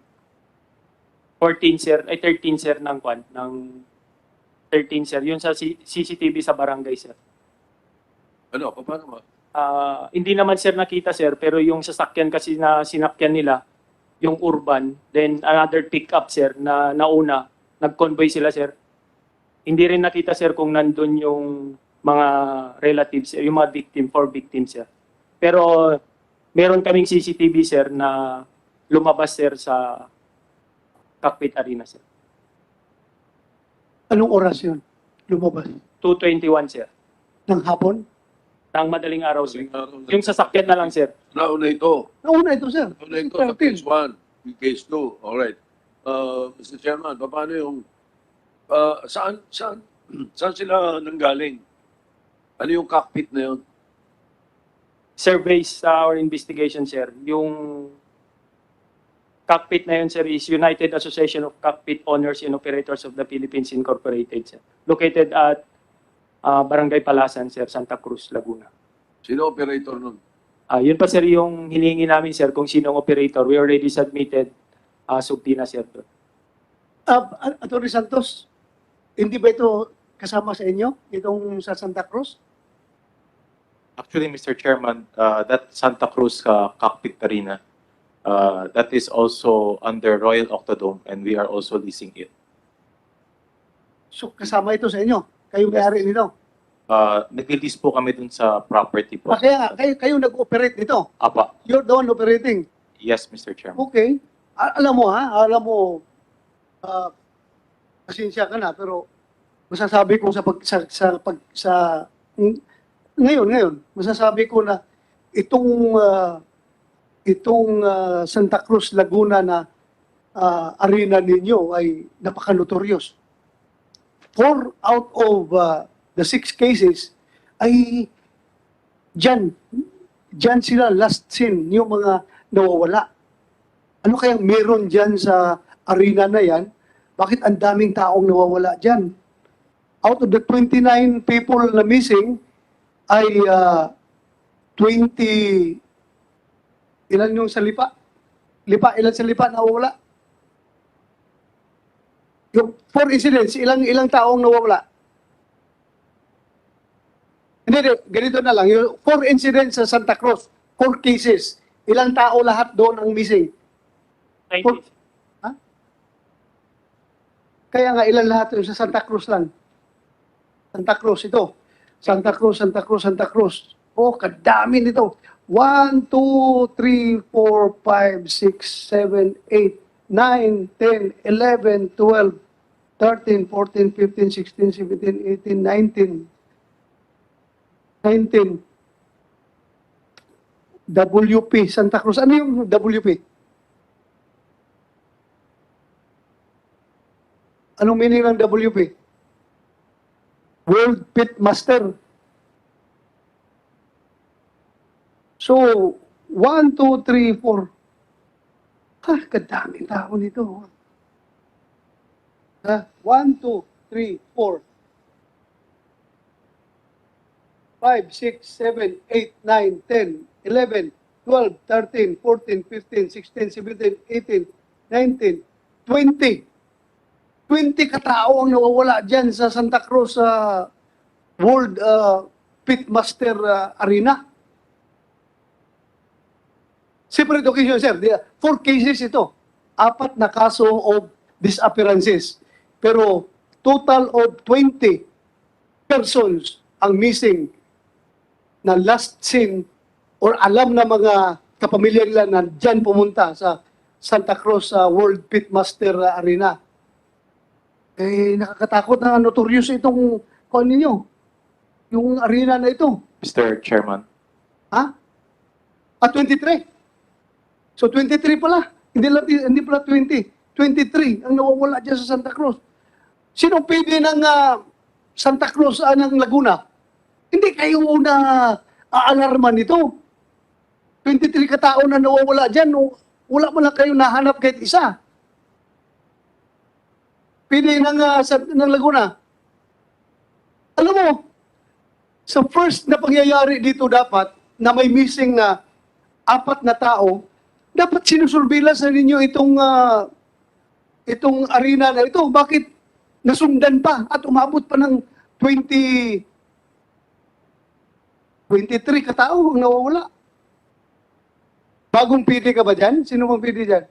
13, sir, ng 13, sir. Yun sa CCTV sa barangay, sir. Ano, paano ba? Hindi naman, sir, nakita, sir, pero yung sasakyan kasi na sinakyan nila, yung urban, then another pickup, sir, na nauna, nag-convoy sila, sir. Hindi rin nakita, sir, kung nandun yung mga relatives, yung mga four victims, sir. Pero meron kaming CCTV, sir, na lumabas, sir, sa cockpit arena, sir. Anong oras yun? Lumabas? 2:21, sir. Ng hapon? Nang madaling araw, sir. Madaling araw na- Yung sasakyan na lang, sir. Nauna ito. Nauna ito, sir. Nauna ito sa case 1, case 2. Alright. Mr. Chairman, paano yung... saan sila nanggaling? Ano yung cockpit na yun? Sir, based sa our investigation, sir, yung cockpit na yun, sir, is United Association of Cockpit Owners and Operators of the Philippines Incorporated, sir. Located at Barangay Palasan, sir, Santa Cruz, Laguna. Sino operator nun? Yun pa, sir, yung hinihingi namin, sir, kung sinong operator. We already submitted subpoena, sir. Atty. Santos, hindi ba ito kasama sa inyo? Itong sa Santa Cruz? Actually, Mr. Chairman, that Santa Cruz cockpit arena, that is also under Royal Octodome and we are also leasing it. So, kasama ito sa inyo? Kayo may-ari nito? Nag-lease po kami dun sa property po. Kaya kayo nag-operate nito? Apa. You're the one operating? Yes, Mr. Chairman. Okay. Alam mo, pasensya ka na, pero masasabi ko ngayon, masasabi ko na itong Santa Cruz, Laguna na arena ninyo ay napaka-notorious. 4 out of the 6 cases ay dyan sila last seen, yung mga nawawala. Ano kayang meron dyan sa arena na yan? Bakit ang daming taong nawawala dyan? Out of the 29 people na missing, ay 20 Ilan yung sa Lipa? Ilan sa Lipa nawawala? Yung 4 incidents, ilang taong nawawala? Hindi, ganito na lang. Yung 4 incidents sa Santa Cruz, 4 cases. Ilang tao lahat doon ang missing? 90. Ha? Kaya nga, ilan lahat yung sa Santa Cruz lang? Santa Cruz ito. Santa Cruz, Santa Cruz, Santa Cruz. Oh, kadami nito. 1, 2, 3, 4, 5, 6, 7, 8, 9, 10, 11, 12, 13, 14, 15, 16, 17, 18, 19. 19. WP, Santa Cruz. Ano yung WP? Anong meaning ng WP? World Pit Master. So, 1, 2, 3, 4. Kadaming tao nito. 1, 2, 3, 4. 5, 6, 7, 8, 9, 10, 11, 12, 13, 14, 15, 16, 17, 18, 19, 20. 20 katao ang nawawala dyan sa Santa Cruz World Pitmaster Arena. Separate occasion, sir. 4 cases ito. 4 na kaso of disappearances. Pero total of 20 persons ang missing na last seen or alam na mga kapamilya nila na dyan pumunta sa Santa Cruz World Pitmaster Arena. Nakakatakot na notorious itong kung ninyo. Yung arena na ito. Mr. Chairman. 23. So 23 pala. Hindi pala 20. 23 ang nawawala dyan sa Santa Cruz. Sino pwede ng Santa Cruz ng Laguna? Hindi kayo na aalarman nito. 23 katao na nawawala dyan. Wala mo lang kayo nahanap kahit isa. Pwede ng Laguna. Alam mo, sa first na pangyayari dito dapat, na may missing na 4 na tao, dapat sinusurveillance na ninyo itong arena na ito. Bakit nasundan pa at umabot pa ng 23 katao ang nawawala? Bagong PD ka ba dyan? Sino bang PD dyan?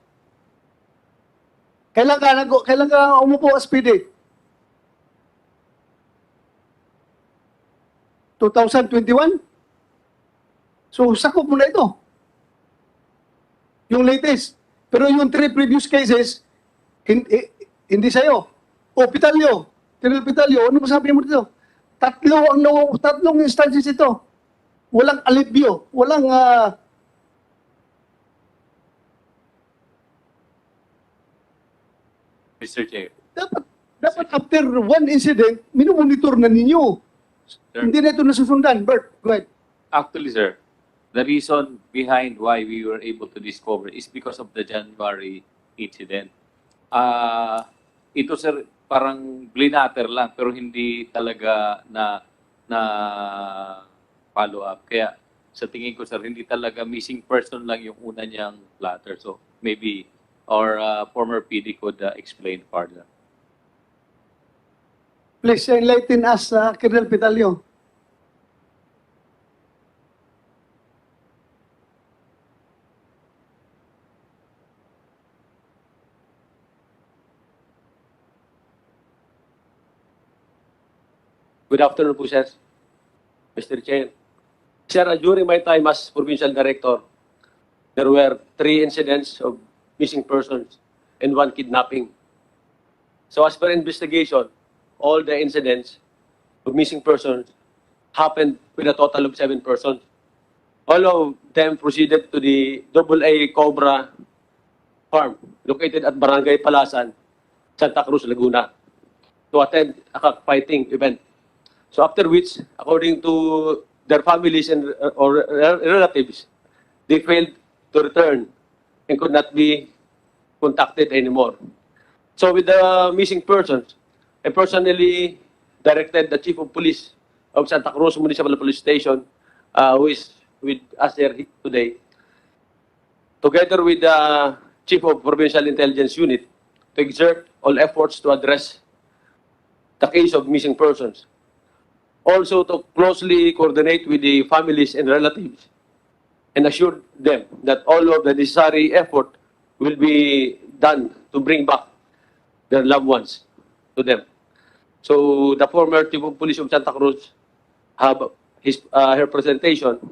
Kailan ka umupo as PD? 2021? So, sakop mo na ito. Yung latest. Pero yung 3 previous cases, hindi sa'yo. O, Pitalyo. Colonel Pitalyo, ano masabi mo dito? Tatlong instances ito. Walang alibyo. Walang Mr. Chair. dapat after one incident, minumonitor na ninyo. Sir. Hindi na ito nasusundan. Bert, go ahead. Actually, sir, the reason behind why we were able to discover is because of the January incident. Ito, sir, parang blinater lang, pero hindi talaga na follow up. Kaya sa tingin ko, sir, hindi talaga missing person lang yung una niyang platter. So maybe our former PD could explain further. Please enlighten us, Colonel Pitalyo. Good afternoon po, sir. Mr. Chair. Sir, during my time as provincial director, there were 3 incidents of missing persons and 1 kidnapping. So as per investigation, all the incidents of missing persons happened with a total of 7 persons. All of them proceeded to the AA Cobra farm located at Barangay Palasan, Santa Cruz, Laguna to attend a cockfighting event. So after which, according to their families and or relatives, they failed to return and could not be contacted anymore. So with the missing persons, I personally directed the Chief of Police of Santa Cruz Municipal Police Station, who is with us here today, together with the Chief of Provincial Intelligence Unit, to exert all efforts to address the case of missing persons. Also, to closely coordinate with the families and relatives and assure them that all of the necessary effort will be done to bring back their loved ones to them. So, the former Chief of Police of Santa Cruz have her presentation,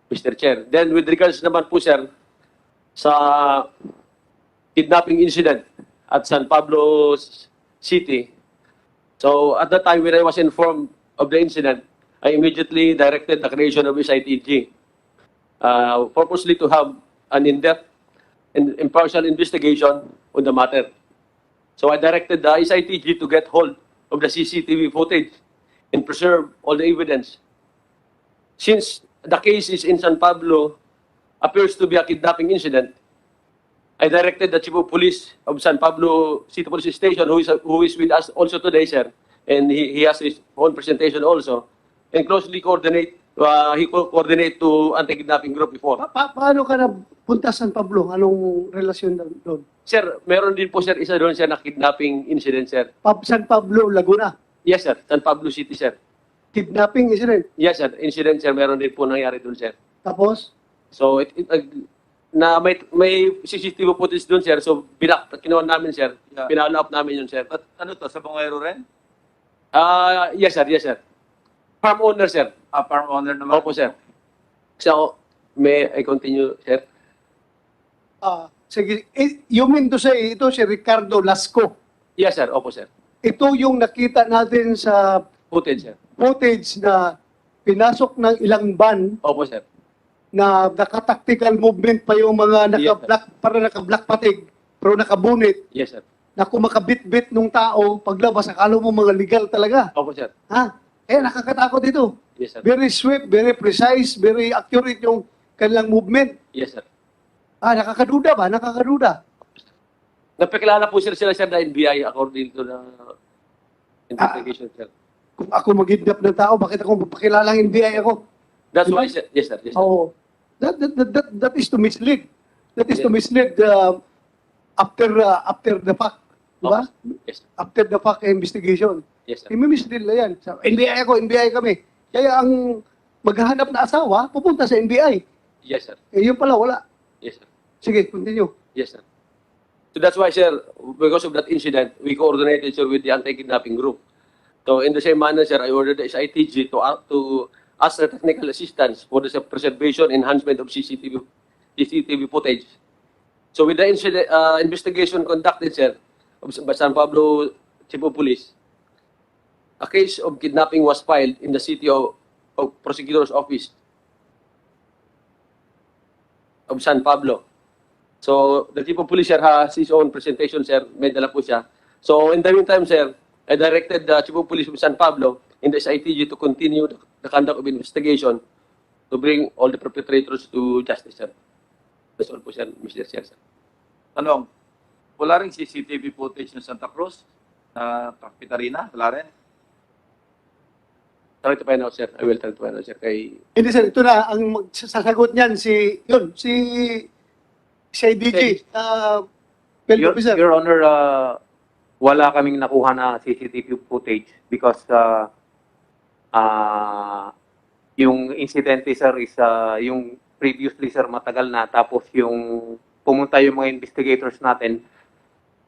Mr. Chair. Then, with regards naman po, sir, sa kidnapping incident at San Pablo City. So, at that time when I was informed of the incident, I immediately directed the creation of SITG, purposely to have an in-depth and impartial investigation on the matter. So, I directed the SITG to get hold of the CCTV footage and preserve all the evidence. Since the case is in San Pablo, appears to be a kidnapping incident, I directed the Chief of Police of San Pablo City Police Station, who is with us also today, sir, and he has his own presentation also, and closely coordinate, he coordinate to anti-kidnapping group before. Paano ka napunta San Pablo? Anong relasyon doon? Sir, meron din po, sir, isa doon, sir, na kidnapping incident, sir. San Pablo, Laguna. Yes, sir. San Pablo City, sir. Kidnapping incident. Yes, sir. Incident, sir. Meron din po nangyari doon, sir. Tapos? So, na may CCTV footage doon, sir. So, kinuha namin, sir. Yeah. Pinalo up namin yun, sir. At ano to, sa Bungero rin? Yes, sir. Yes, sir. Farm owner, sir. Farm owner naman? Opo, sir. So, may I continue, sir? Sige. You mean to say, ito si Ricardo Lasco. Yes, sir. Opo, sir. Ito yung nakita natin sa Footage, sir. footage na pinasok ng ilang van Opo, sir. na naka-tactical movement pa yung mga naka-black, para naka-black patig, pero nakabunit, Yes, sir. na kung makabit-bit nung tao, paglabas, akala mo mga legal talaga. Opo, sir. Ha? Nakakatakot ito. Yes, sir. Very swift, very precise, very accurate yung kanilang movement. Yes, sir. Nakakaduda ba? Nakakaduda. Napakilala po sila na NBI according to the investigation, sir. Kung ako mag-kidnap ng tao, bakit ako magpakilala ng NBI ako? That's Diba? why, sir. Yes, sir. Yes, sir. Oo. That is to mislead. That is to mislead after the fact. Diba? Yes, sir. After the fact investigation. Yes, sir. I-mislead na yan. So, NBI ako, NBI kami. Kaya ang maghahanap na asawa, pupunta sa NBI. Yes, sir. Yun pala, wala. Yes, sir. Sige, continue. Yes, sir. So that's why, sir, because of that incident, we coordinated, sir, with the anti-kidnapping group. So in the same manner, sir, I ordered the SITG to ask the technical assistance for the preservation enhancement of CCTV footage. So with the incident, investigation conducted, sir, by San Pablo Chief of Police, a case of kidnapping was filed in the city of Prosecutor's Office of San Pablo. So, the Chief of Police, sir, has his own presentation, sir. May dala po siya. So, in the meantime, sir, I directed the Chief of Police of San Pablo in the SITG to continue the conduct of investigation to bring all the perpetrators to justice, sir. That's all po, sir, Mr. Chair, sir. Tanong, wala rin CCTV footage ng Santa Cruz na Capitarina? Wala rin? Try to find out, sir. I will try to find out, sir. Hindi, sir, ito na, ang sasagot niyan, si IDG, field officer. Your Honor, wala kaming nakuha na CCTV footage because yung incident, sir, is yung previously, sir, matagal na. Tapos yung pumunta yung mga investigators natin,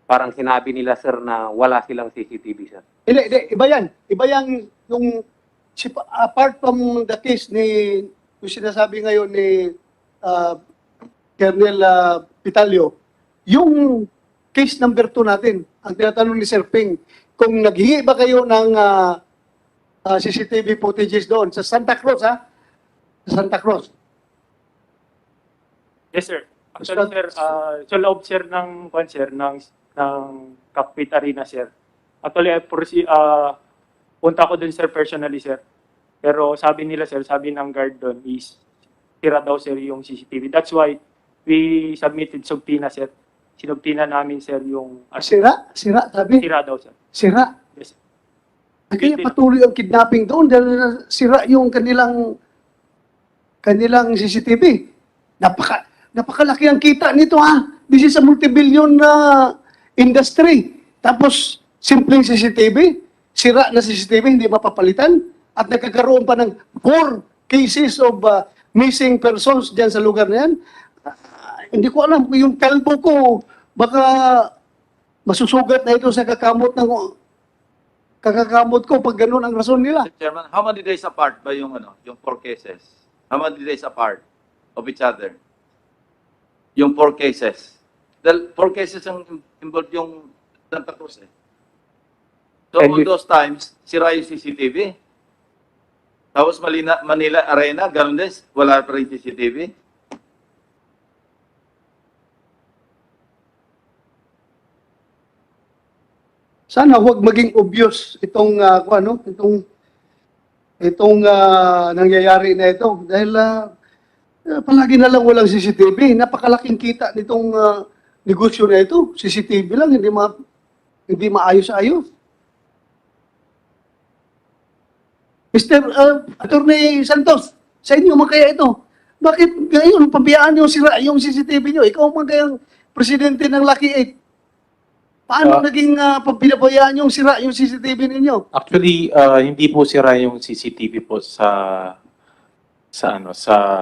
parang sinabi nila, sir, na wala silang CCTV, sir. Hindi, iba yan. Iba yan yung, apart from the case yung sinasabi ngayon ni Colonel Pitalio, yung case number 2 natin, ang tinatanong ni Sir Ping, kung naghingi ba kayo ng CCTV footages doon sa Santa Cruz, ha? Sa Santa Cruz. Yes, sir. Actually, sir, sa loob, sir, ng Capitarina, sir. Actually, punta ko dun, sir, personally, sir. Pero sabi nila, sir, sabi ng guard doon is sira daw, sir, yung CCTV. That's why we submitted subpoena, sir. Sinubtina namin, sir, yung... Sira? Sira, sabi? Sira daw, sir. Sira? Yes, sir. Kaya patuloy ang kidnapping doon dahil sira yung kanilang CCTV. Napakalaki ang kita nito ha. This is a multi-billion industry. Tapos, simpleng CCTV, sira na CCTV, hindi mapapalitan. At nagkakaroon pa ng 4 cases of missing persons dyan sa lugar na yan. Hindi ko alam, yung kalbo ko, baka masusugat na ito sa kakakamot ko pag ganun ang rason nila. Mr. Chairman, how many days apart ba yung yung 4 cases? How many days apart of each other? Yung 4 cases. Dahil 4 cases ang involved yung Santa Cruz eh. So all those times, sira yung CCTV. Tapos Manila Arena, ganun din, wala pa rin CCTV. Sana huwag maging obvious itong nangyayari na ito dahil palagi na lang walang CCTV. Napakalaking kita nitong negosyo na ito. CCTV lang, hindi maayos-ayos. Mr. Attorney Santos, sa inyo man kaya ito? Bakit ngayon pabiyaan yung sira yung CCTV nyo? Ikaw man kayang presidente ng Lucky 8. Paano naging pinabayaan yung sira yung CCTV ninyo? Actually, hindi po sira yung CCTV po sa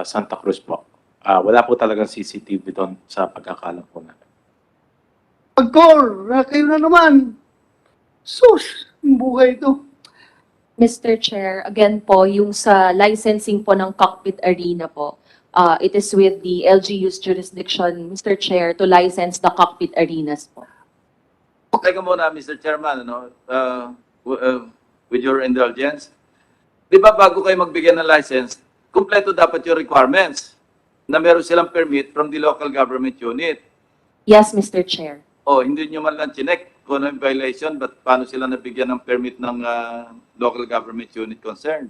Santa Cruz po. Wala po talagang CCTV doon sa pagkakalam po natin. Pag-core, kayo na naman. Sus, yung buhay ito. Mr. Chair, again po, yung sa licensing po ng Cockpit Arena po, it is with the LGU's jurisdiction, Mr. Chair, to license the Cockpit Arenas po. Teka muna, Mr. Chairman, with your indulgence. Di ba bago kayo magbigyan ng license, kumpleto dapat yung requirements na meron silang permit from the local government unit. Yes, Mr. Chair. Hindi nyo man lang chinek kung ano yung violation, but paano sila nabigyan ng permit ng local government unit concerned?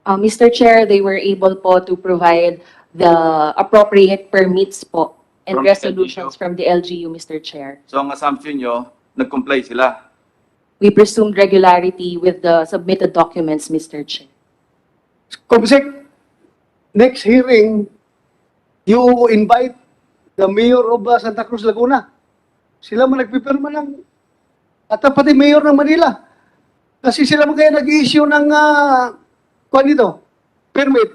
Mr. Chair, they were able po to provide the appropriate permits po and From the resolutions LGU? from the LGU, Mr. Chair. So ang assumption nyo, nag-comply sila. We presumed regularity with the submitted documents, Mr. Chair. Kumsek, next hearing, you invite the mayor of Santa Cruz, Laguna. Sila man nagpipirma ng, at pati mayor ng Manila. Kasi sila man kaya nag-issue ng, permit.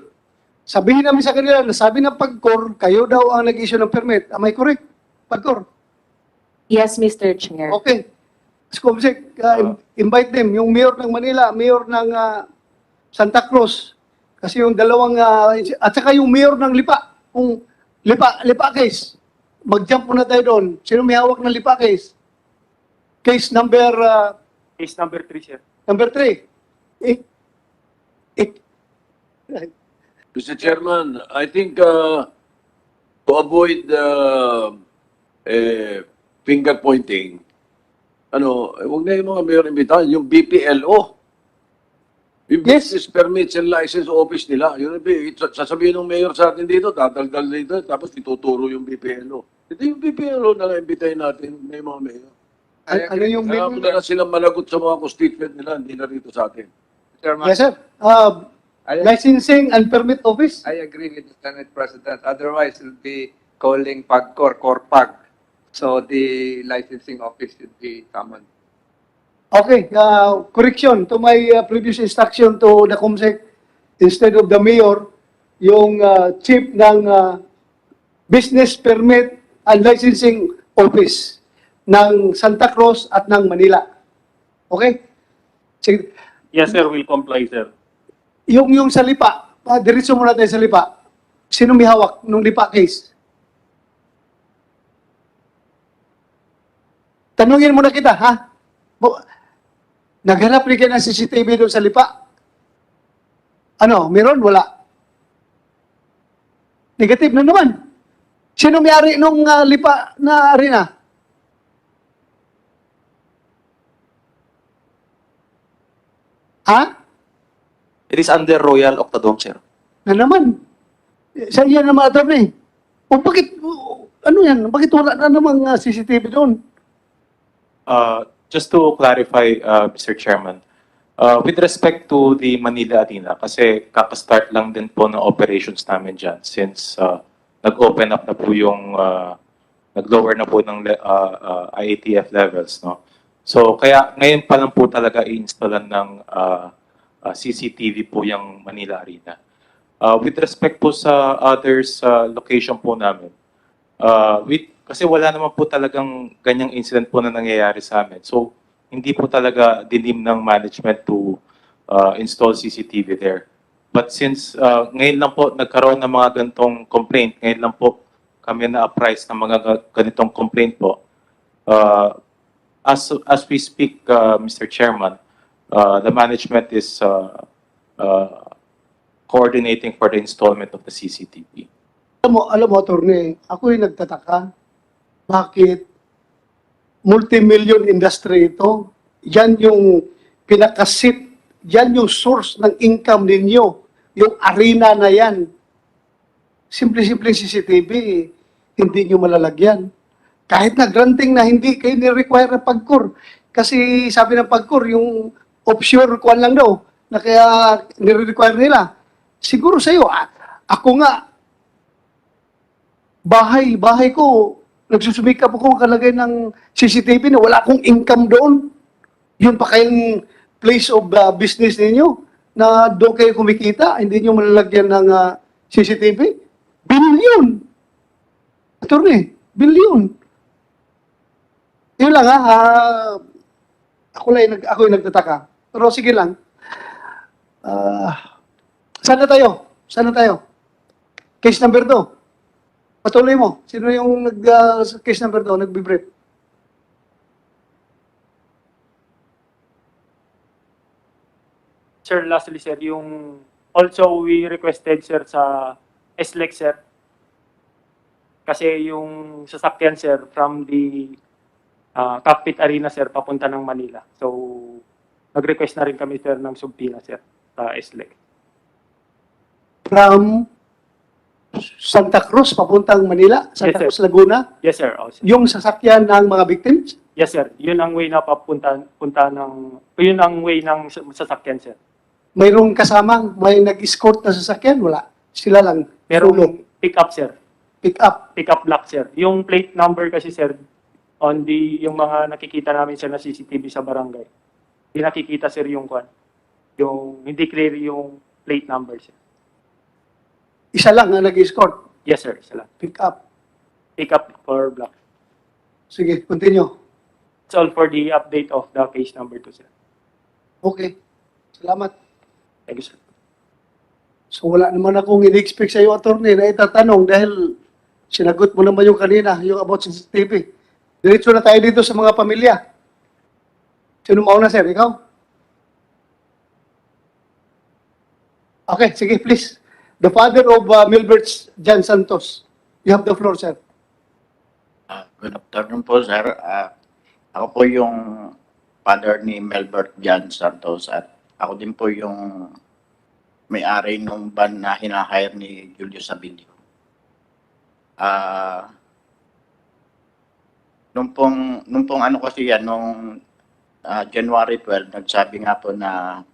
Sabihin namin sa kanila, nasabi ng PAGCOR, kayo daw ang nag-issue ng permit. Am I correct? PAGCOR? Yes, Mr. Chair. Okay. Kumsek, invite them, yung mayor ng Manila, mayor ng Santa Cruz. Kasi yung dalawang, at saka yung mayor ng Lipa, kung Lipa case. Mag-jump muna tayo doon. Sino may hawak ng Lipa case? Case number... Case number 3, sir. number 3. Mr. Chairman, I think to avoid finger pointing, huwag na yung mga mayor imbitahan, yung BPLO. Yung Yes. Business Permits and License Office nila. Yun, sasabihin ng mayor sa atin dito, tataldal dito, tapos ituturo yung BPLO. Ito yung BPLO na imbitahin natin, may mga mayor. Ano yung Kaya na lang silang managot sa mga constituent nila, hindi na rito sa atin. Yes, sir. Licensing and Permit Office. I agree with the Senate President. Otherwise, we'll be calling PAGCOR, CORPAG. So the licensing office should be summoned. Okay, correction to my previous instruction to the COMSEC, instead of the mayor, yung chief ng Business Permit and Licensing Office ng Santa Cruz at ng Manila. Okay? Sige. Yes, sir. Will comply, sir. Yung sa Lipa, diretso muna tayo sa Lipa. Sino may hawak nung Lipa case? Tanungin muna kita, ha? Naghanap rin kayo ng CCTV doon sa Lipa? Meron? Wala. Negative na naman. Sino may-ari nung Lipa na arena? Ha? It is under Royal Octodome, sir. Na naman. Sa iya na mga attorney. Bakit, yan? Bakit wala na namang CCTV doon? Just to clarify, Mr. Chairman, with respect to the Manila Arena, kasi kakastart lang din po ng operations namin dyan since nag-open up na po yung nag-lower na po ng IATF levels, no? So kaya ngayon pa lang po talaga i-installan ng CCTV po yung Manila Arena. With respect po sa others location po namin, kasi wala naman po talagang ganyang incident po na nangyayari sa amin. So hindi po talaga dinim ng management to install CCTV there. But since ngayon lang po nagkaroon ng mga ganitong complaint, ngayon lang po kami na-apprise ng mga ganitong complaint po. As we speak, Mr. Chairman, the management is coordinating for the installment of the CCTV. Alam mo, attorney, ako yung nagtataka. Bakit multi-million industry ito? Yan yung pinakasit, yan yung source ng income ninyo. Yung arena na yan. Simple-simple CCTV, hindi nyo malalagyan. Kahit na granting na hindi kayo ni-require ng PAGCOR. Kasi sabi ng PAGCOR, yung offshore kuan lang daw, na kaya ni-require nila. Siguro sa'yo, ako nga, bahay ko, nagsusumikap ako makalagay ng CCTV na wala akong income doon. Yun pa kayong place of business ninyo na doon kayo kumikita, hindi nyo malalagyan ng CCTV. Billion! Attorney, billion. Yun lang ako yung nagtataka. Pero sige lang. Sana tayo? Case number 2. Patuloy mo. Sino yung case number 2, nagbibrief? Sir, lastly, sir, also we requested, sir, sa SLEC, sir. Kasi yung sasakyan, sir, from the Cockpit Arena, sir, papunta ng Manila. So, nag-request na rin kami, sir, ng subpoena, sir, sa SLEC. From Santa Cruz, papuntang Manila, Santa Yes, sir. Cruz, Laguna, Yes, sir. Oh, sir. yung sasakyan ng mga victims, Yes, sir. Yun ang way na yun ang way ng sasakyan, sir. mayroong kasamang, may nag-escort na sasakyan, wala. Sila lang, Merong pick-up, sir. pick up. Pick-up block, sir. Yung plate number kasi, sir, yung mga nakikita namin, sir, na CCTV sa barangay. Hindi nakikita, sir, yung hindi clear yung plate number, sir. Isa lang ang nag-escort, Yes, sir. Isa lang. pick up. Pick-up for block. Sige, continue. It's all for the update of the case number 2, sir. Okay. Salamat. Thank you, sir. So wala naman akong in-expect sa iyo, attorney, na itatanong dahil sinagot mo naman yung kanina, yung about CCTV. Diretso na tayo dito sa mga pamilya. Sino mauna, sir? Ikaw? Okay, sige, please. The father of Milbert Jan Santos. You have the floor, sir. Good afternoon po, sir. Ako po yung father ni Melbert Jan Santos at ako din po yung may-ari ng van na hinahire ni Julius Abilio. Nung pong ano kasi yan, nung January 12, nagsabi nga po na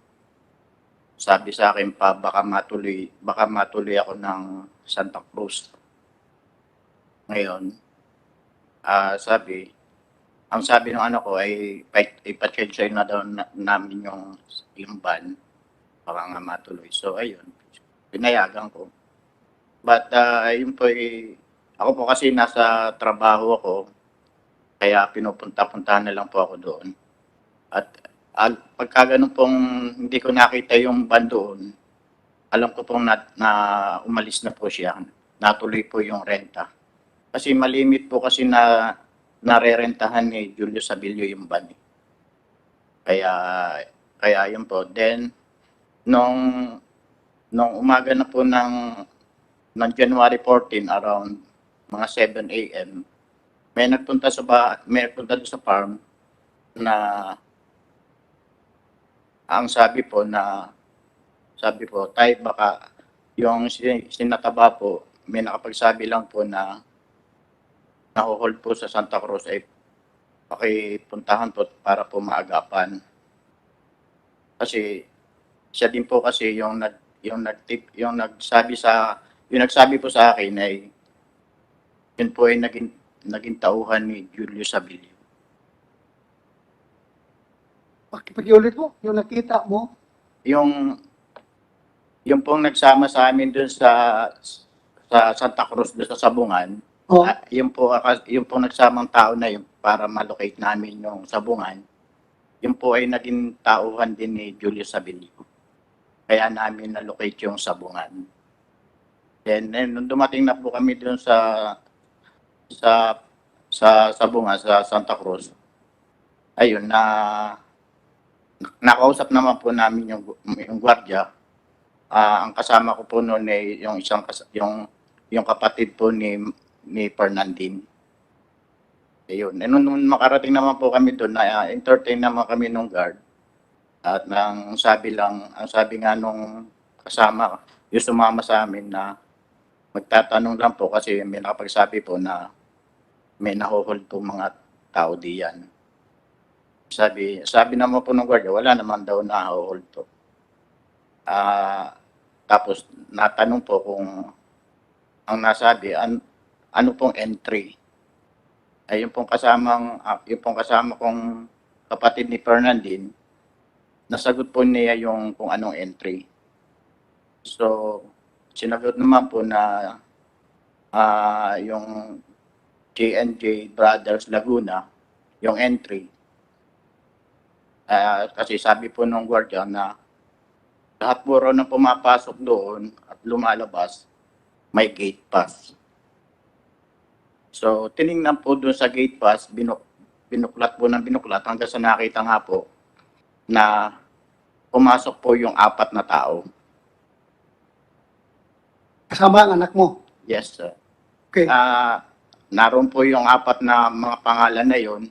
sabi sa akin pa baka matuloy ako ng Santa Cruz. Ngayon, ang sabi ng ano ko ay ipa-change na daw namin yung van baka nga matuloy. So ayun, pinayagan ko. But yun po ako po kasi nasa trabaho ako kaya pinupunta-puntahan na lang po ako doon. At pagka ganun pong hindi ko nakita yung van doon, alam ko pong na umalis na po siya. Natuloy po yung renta. Kasi malimit po kasi na narerentahan ni Julius Abilio yung van. Kaya yun po. Then, nung umaga na po ng January 14, around mga 7 a.m., may nagpunta doon sa farm na ang sabi po, tay, baka yung sinataba po, may nakapagsabi lang po na nahuhold po sa Santa Cruz ay pakipuntahan po para po maagapan. Kasi siya din po kasi yung nagsabi po sa akin ay Yun po ay naging tauhan ni Julius Abilio. Pakiulit mo, yung nakita mo. Yung pong nagsama sa amin doon sa Santa Cruz doon sa Sabungan, Oh, yung po nagsamang tao na yun para malocate namin yung Sabungan, yun po ay naging tauhan din ni Julius Abilio. Kaya namin na-locate yung Sabungan. Then nung dumating na po kami doon sa Sabungan, sa Santa Cruz, ayun, nakausap naman po namin yung gwardiya. Ang kasama ko po noon ay yung kapatid po ni Fernandine. Ayun. Nung makarating naman po kami doon, na-entertain naman kami nung guard. At ang sabi nga nung kasama, yung sumama sa amin na magtatanong lang po kasi may nakapagsabi po na may nahuhold po mga tao diyan. Sabi naman po ng guardia, wala naman daw nahuhold po. Tapos natanong po kung ang nasabi, ano pong entry. Ay yung pong kasama kong kapatid ni Fernandine, nasagot po niya yung kung anong entry. So, sinagot naman po na yung J&J Brothers Laguna, yung entry. Kasi sabi po nung guardia na lahat po raw na pumapasok doon at lumalabas, may gate pass. So, tiningnan po doon sa gate pass, binuklat po ng binuklat hanggang sa nakita nga po na pumasok po yung 4 na tao. kasama ang anak mo. Yes, sir. Okay. Naroon po yung 4 na mga pangalan na yon.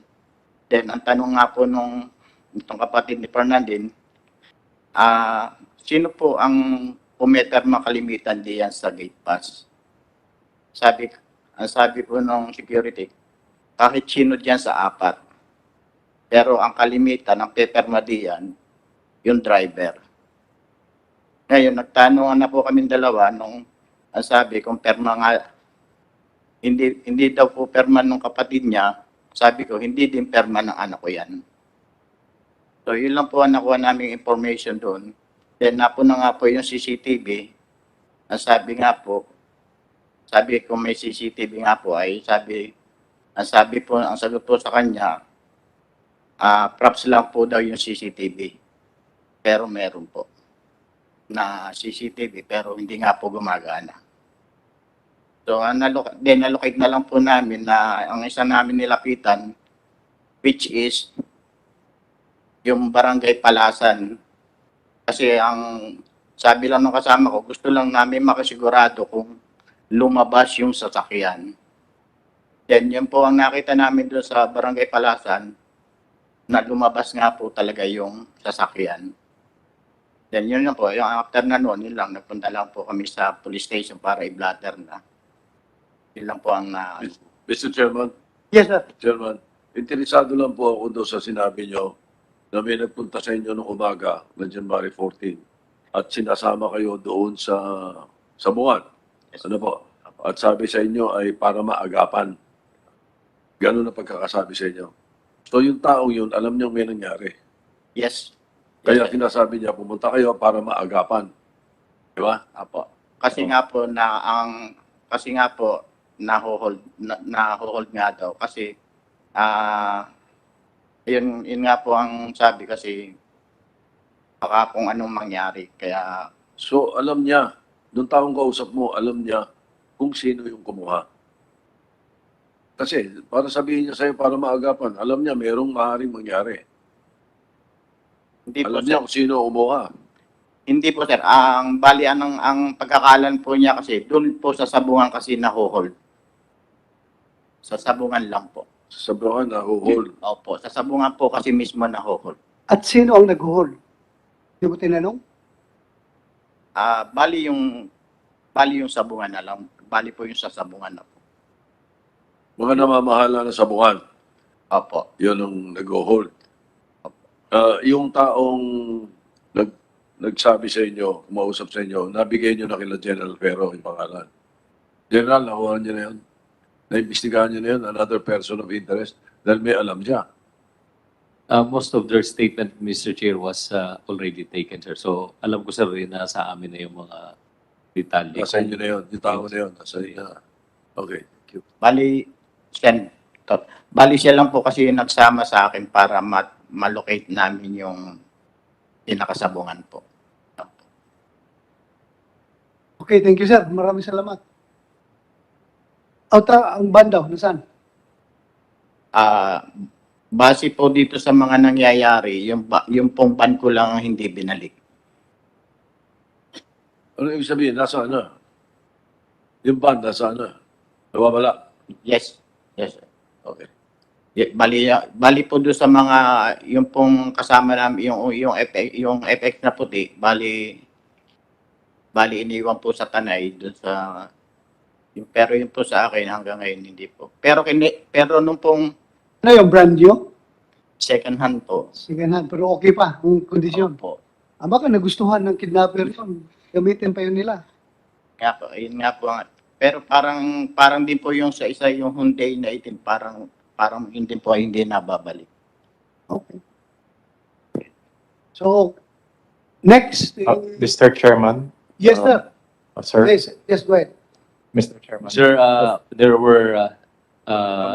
Then, ang tanong nga po itong kapatid ni Fernandine, sino po ang pumeter makalimitan diyan sa gate pass? Ang sabi po ng security, kahit sino diyan sa 4. Pero ang kalimitan, ang peperma diyan, yung driver. Ngayon, nagtanungan na po kami dalawa nung ang sabi kung perma nga, hindi daw po perma ng kapatid niya, sabi ko, hindi din perma ng anak ko yan. So, yun lang po ang nakuha naming information doon. Then, napuna nga po yung CCTV. Ang sabi ko may CCTV nga po ay ang sagot po sa kanya, props lang po daw yung CCTV. Pero meron po na CCTV pero hindi nga po gumagana. So, nalocate na lang po namin na ang isa namin nilapitan, which is yung Barangay Palasan. Kasi ang sabi lang ng kasama ko, gusto lang namin makasigurado kung lumabas yung sasakyan. Then, yun po ang nakita namin doon sa Barangay Palasan, na lumabas nga po talaga yung sasakyan. Then, yun lang po. Yung after na noon, yun lang, nagpunta lang po kami sa police station para i-blatter na. Yun lang po ang Mr. Chairman, Yes, sir. Chairman, interesado lang po ako doon sa sinabi nyo na may nagpunta sa inyo noong umaga ng January 14 at sinasama kayo doon sa Sabungan. Ano po? At sabi sa inyo ay para maagapan. Ganun na pagkakasabi sa inyo. So yung taong yun, alam niyo may nangyari. yes. Kaya Yes, sir. sinasabi niya, pumunta kayo para maagapan. Di ba? Apo. Kasi nga po nahuhold nga daw kasi yun nga po ang sabi kasi baka kung anong mangyari kaya So alam niya, nung taong kausap mo, alam niya kung sino yung kumuha. Kasi para sabihin niya sa'yo para maagapan, alam niya mayroong maaaring mangyari. hindi po Alam sir, niya kung sino umuha. hindi po sir ang bali ang pagkakalan po niya kasi doon po sa Sabungan kasi nahuhold. Sa Sabungan lang po. Sa Sabungan na hold. Opo, sa Sabungan po kasi mismo nahuhold. At sino ang nag-hold? Hindi mo tinanong? Bali yung Sabungan na lang. Bali po yung sa Sabungan na po. Mga namamahala na Sabungan, Opo. yun ang nag-hold. Yung taong nagsabi sa inyo, kumausap sa inyo, nabigay nyo na kila General Pero yung pangalan. General, nakuha niyo na yun? Naimbestigahan niyo na yun, another person of interest, dahil may alam siya. Most of their statement, Mr. Chair, was already taken, sir. So, alam ko, sir, rin na sa amin na yung mga detalye. Nasa inyo na yun, yung tao na yun, nasa inyo na. Okay, thank you. Bali siya lang po kasi yung nagsama sa akin para malocate namin yung pinakasabungan po. Okay, thank you, sir. Maraming salamat. Ang bandaw, nasaan? Base po dito sa mga nangyayari, yung pong ban ko lang ang hindi binalik. Ano ibig sabihin? Nasa ano? Yung band, nasa ano? Nawawala? Yes. Yes, sir. Okay. Bali po doon sa mga, yung pong kasama namin, yung FX na puti, bali iniwan po sa Tanay, doon sa, pero yun po sa akin hanggang ngayon hindi po. Pero nung pong Ano yung brand nyo? second hand po. Second hand, pero okay pa ang kondisyon. Po. Baka nagustuhan ng kidnapper yun. Gamitin pa yun nila. Nga po, yun nga po. Pero parang din po yung sa isa yung Hyundai na itim, parang hindi nababalik. Okay. So, next. Mr. Chairman. Yes, sir. Sir. Yes, go ahead. Mr. Chairman. Sir, there were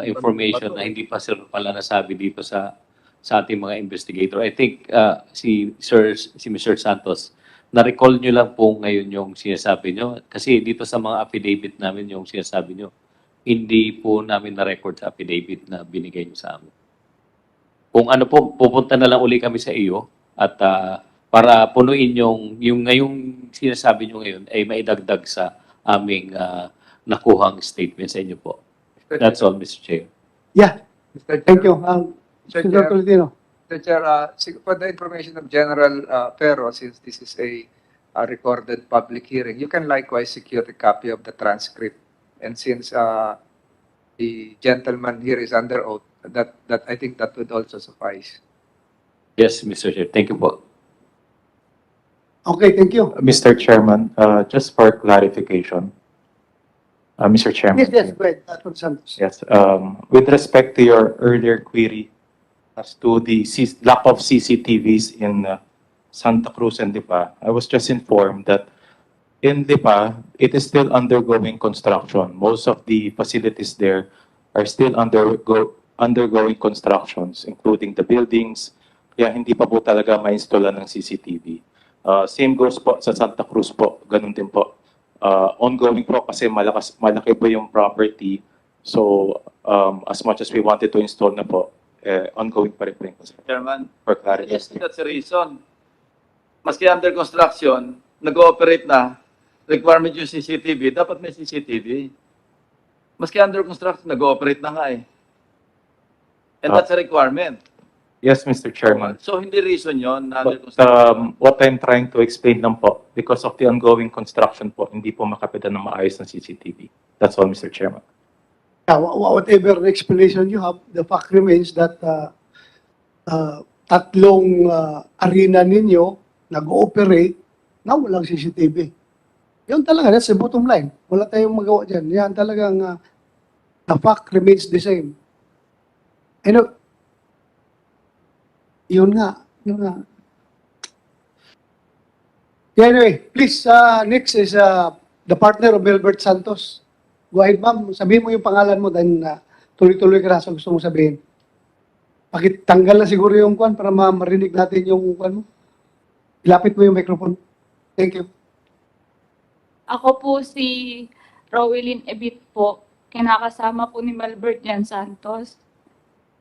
information na hindi pa, sir, pala nasabi dito sa ating mga investigator. I think si Mr. Santos, na-recall nyo lang po ngayon yung sinasabi nyo. Kasi dito sa mga affidavit namin yung sinasabi nyo, hindi po namin na-record sa affidavit na binigay nyo sa amin. Kung ano po, pupunta na lang uli kami sa iyo at para punuin yung ngayong sinasabi nyo ngayon ay maidagdag sa aming nakuhang statement sa inyo po. That's all, Mr. Chair. Yeah, Mr. Chair, thank you. Mr. Senator Tolentino. Mr. Chair, for the information of General Pero, since this is a recorded public hearing, you can likewise secure a copy of the transcript. And since the gentleman here is under oath, that I think that would also suffice. Yes, Mr. Chair. Thank you po. Okay, thank you. Mr. Chairman, just for clarification, Mr. Chairman. Yes, go ahead. Dr. Santos. Yes. With respect to your earlier query as to the lack of CCTVs in Santa Cruz and Lipa, I was just informed that in Lipa, it is still undergoing construction. Most of the facilities there are still undergoing constructions, including the buildings. Kaya hindi pa po talaga ma-install ng CCTV. Same goes po sa Santa Cruz po, ganun din po. Ongoing po kasi malaki po yung property. So, as much as we wanted to install na po, ongoing pa rin po yung construction. Chairman, For clarity. yes, that's the reason. Maski under construction, nag-ooperate na, requirement yung CCTV, dapat may CCTV. Maski under construction, nag-ooperate na nga eh. And that's a requirement. Yes, Mr. Chairman. So, hindi reason yon na under But construction. what I'm trying to explain lang po, because of the ongoing construction po, hindi po makapitan ng maayos ng CCTV. That's all, Mr. Chairman. Whatever explanation you have, the fact remains that tatlong arena ninyo nag-ooperate na walang CCTV. Yun talaga, that's the bottom line. Wala tayong magawa dyan. Yan talagang the fact remains the same. And yun nga. Yeah, anyway, please, next is the partner of Melbert Santos. Go ahead, ma'am. Sabihin mo yung pangalan mo dahil tuloy-tuloy ka na sa gusto mong sabihin. Pakitanggal na siguro yung kwan para marinig natin yung kwan mo. Ilapit mo yung microphone. Thank you. Ako po si Rowelyn Ebit po. Kinakasama po ni Melbert Jan Santos.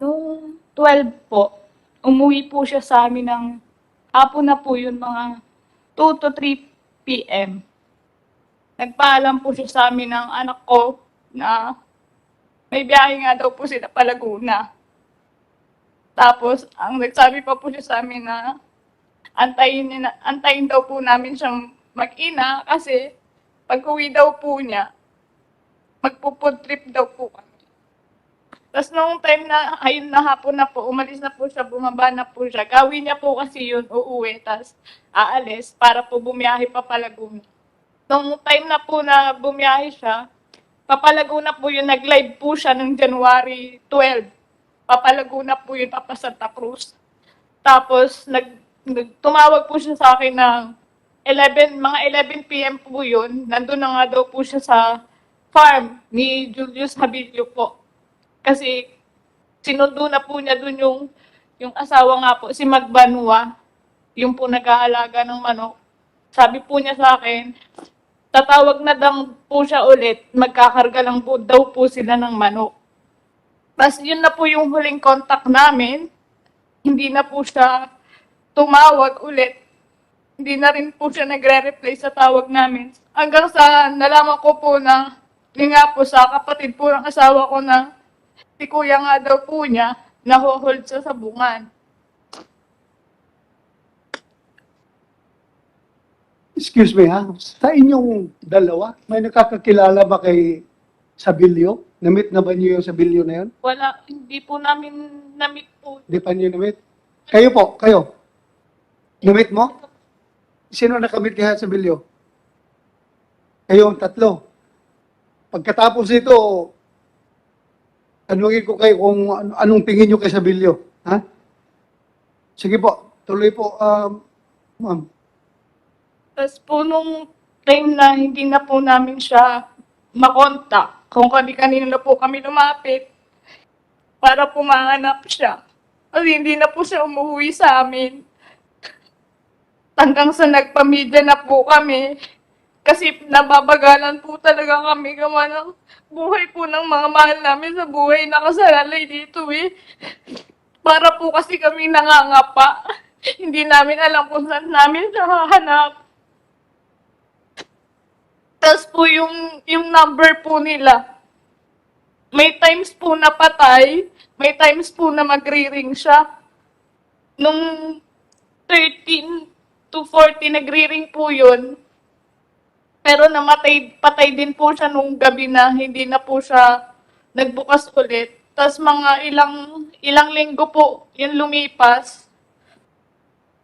Noong 12 po, umuwi po siya sa amin ng hapon na po yun, mga 2 to 3 p.m. Nagpaalam po siya sa amin ng anak ko na may biyahe nga daw po sila pa Laguna. Tapos, ang nagsabi pa po siya sa amin na antayin daw po namin siyang mag-ina kasi pag uwi daw po niya, magpo-food trip daw po kami. Tapos noong time na, ayun na hapon na po, umalis na po siya, bumaba na po siya. Gawin niya po kasi yun, uuwi, tapos aalis para po bumiyahe pa Laguna. Noong time na po na bumiyahe siya, Papalaguna po yun, nag-live po siya ng January 12. Papalaguna po yun, Papa Santa Cruz. Tapos, tumawag po siya sa akin ng mga 11 p.m. po yun. Nandun na nga daw po siya sa farm ni Julius Habilio po. Kasi, sinundo na po niya dun yung asawa nga po, si Magbanua, yung po nag-aalaga ng manok. Sabi po niya sa akin, tatawag na daw po siya ulit, magkakarga lang po daw po sila ng manok. Tapos yun na po yung huling contact namin, hindi na po siya tumawag ulit. Hindi na rin po siya nagre-reply sa tawag namin. Hanggang sa nalaman ko po na, yun nga po sa kapatid po ng asawa ko na si kuya nga daw po niya, naho-hold sa sabungan. Excuse me ha, sa inyong dalawa, may nakakakilala ba kay Sabilio? Na-meet na ba niyo yung Sabilio na yun? Wala, hindi po namin na-meet po. Hindi pa niyo na-meet? Kayo po, kayo. Na-meet mo? Sino nakamit kaya sa Sabilio? Kayong tatlo. Pagkatapos ito, tanungin ko kayo kung anong tingin nyo kay Sabilio. Ha? Sige po, tuloy po, ma'am. Tapos po nung time na hindi na po namin siya makontak, kung kanino na po kami lumapit para po mahanap siya. Kasi hindi na po siya umuwi sa amin. Hanggang sa nagpamilya na po kami. Kasi nababagalan po talaga kami gawa ng buhay po ng mga mahal namin sa buhay nakasalalay dito eh. Para po kasi kami nangangapa. Hindi namin alam kung saan namin siya hahanap. Tapos po yung number po nila, may times po na patay, may times po na magre-ring siya. Nung 13 to 40 nagre-ring po yun, pero patay din po siya nung gabi na hindi na po siya nagbukas ulit. Tapos mga ilang linggo po yung lumipas,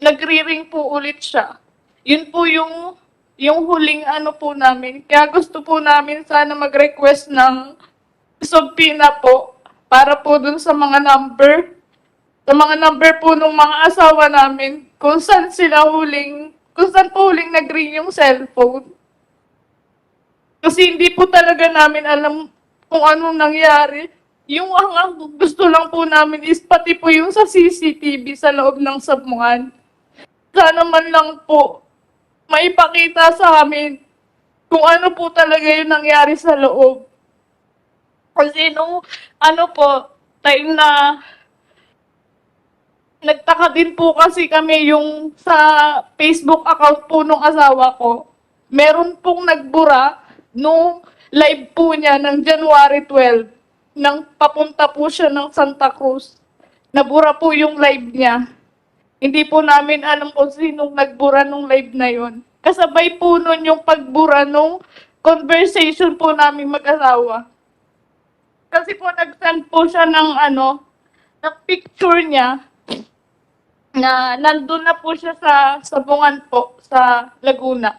nagre-ring po ulit siya. Yun po yung huling ano po namin. Kaya gusto po namin sana mag-request ng subpoena po para po dun sa mga number. Sa mga number po ng mga asawa namin kung saan po huling nag-ring yung cellphone. Kasi hindi po talaga namin alam kung anong nangyari. Yung gusto lang po namin is pati po yung sa CCTV sa loob ng sabungan. Sana man lang po maipakita sa amin kung ano po talaga yung nangyari sa loob. Kasi nung time na nagtaka din po kasi kami yung sa Facebook account po nung asawa ko. Meron pong nagbura nung live po niya ng January 12 nang papunta po siya ng Santa Cruz. Nabura po yung live niya. Hindi po namin alam kung sinong nagbura nung live na yon. Kasabay po nun yung pagbura nung conversation po namin mag-asawa. Kasi po nag-send po siya ng ng picture niya na nandun na po siya sa sabungan po sa Laguna.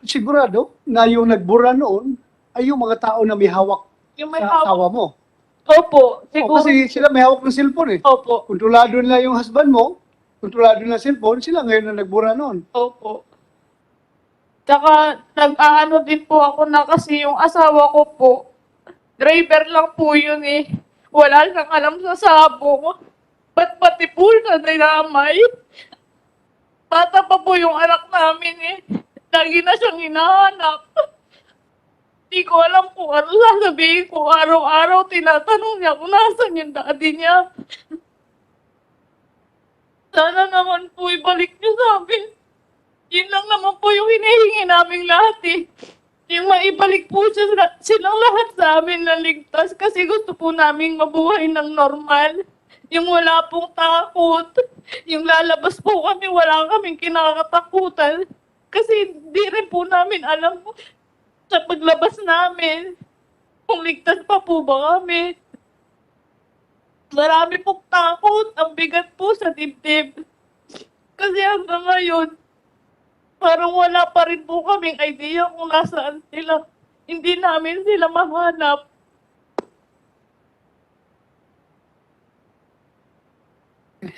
Sigurado na yung nagbura noon ay yung mga tao na may hawak Yung may sa asawa mo. Opo, O, siguro. kasi sila may hawak ng cellphone eh. Opo, Kontrolado nila yung husband mo, kontrolado na cellphone, sila ngayon na nagbura noon. opo. Tsaka nag-aano din po ako na kasi yung asawa ko po, driver lang po yun eh. Wala siyang alam sa sabong. Ba't pati po siya dinamay? Bata pa po yung anak namin eh. Lagi na siyang hinahanap. Hindi ko alam kung ano sasabihin ko. Araw-araw tinatanong niya kung nasan yung daddy niya. Sana naman po ibalik niyo sa amin. Yun lang naman po yung hinihingi naming lahat eh. Yung maibalik po silang lahat sa amin na ligtas kasi gusto po namin mabuhay ng normal. Yung wala pong takot. Yung lalabas po kami, wala kaming kinakatakutan. Kasi di rin po namin alam sa paglabas namin kung ligtas pa po ba kami. Marami pong takot. Ang bigat po sa dibdib. Kasi hanggang ngayon, parang wala pa rin po kaming idea kung nasaan sila. hindi namin sila mahanap.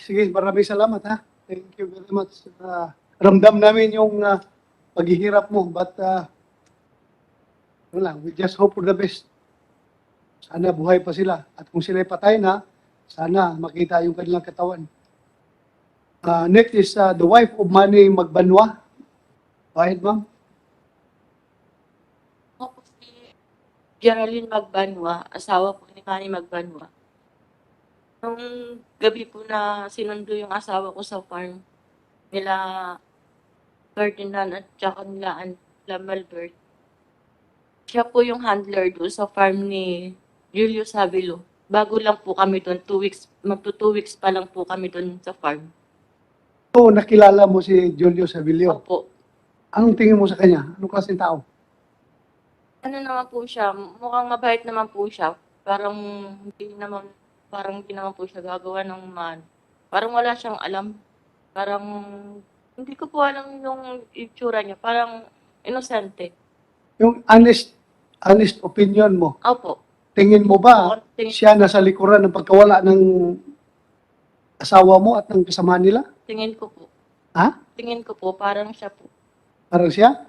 Sige, maraming salamat ha. Thank you very much. Ramdam namin yung paghihirap mo, but wala, we just hope for the best. Sana buhay pa sila. At kung sila'y patay na, sana makita yung kanilang katawan. Next is the wife of Manny Magbanwa. Go ahead, ma'am. Ako po si Geraldine Magbanwa, asawa po ni Manny Magbanwa. Nung gabi po na sinundo yung asawa ko sa farm, nila Ferdinand at saka nila Melbert. Siya po yung handler doon sa farm ni Julius Savilo. Bago lang po kami doon, 2 weeks, magto 2 weeks pa lang po kami doon sa farm. So, nakilala mo si Julio Savilio. Opo. Anong tingin mo sa kanya? Anong klaseng tao? Ano naman po siya, mukhang mabait naman po siya. Parang hindi naman po siya gagawa ng parang wala siyang alam. Parang, hindi ko po alam yung itsura niya. Parang inosente. Yung honest opinion mo. Opo. Tingin mo ba siya nasa likuran ng pagkawala ng asawa mo at ng kasama nila? Tingin ko po. Ha? Tingin ko po, parang siya po. Parang siya?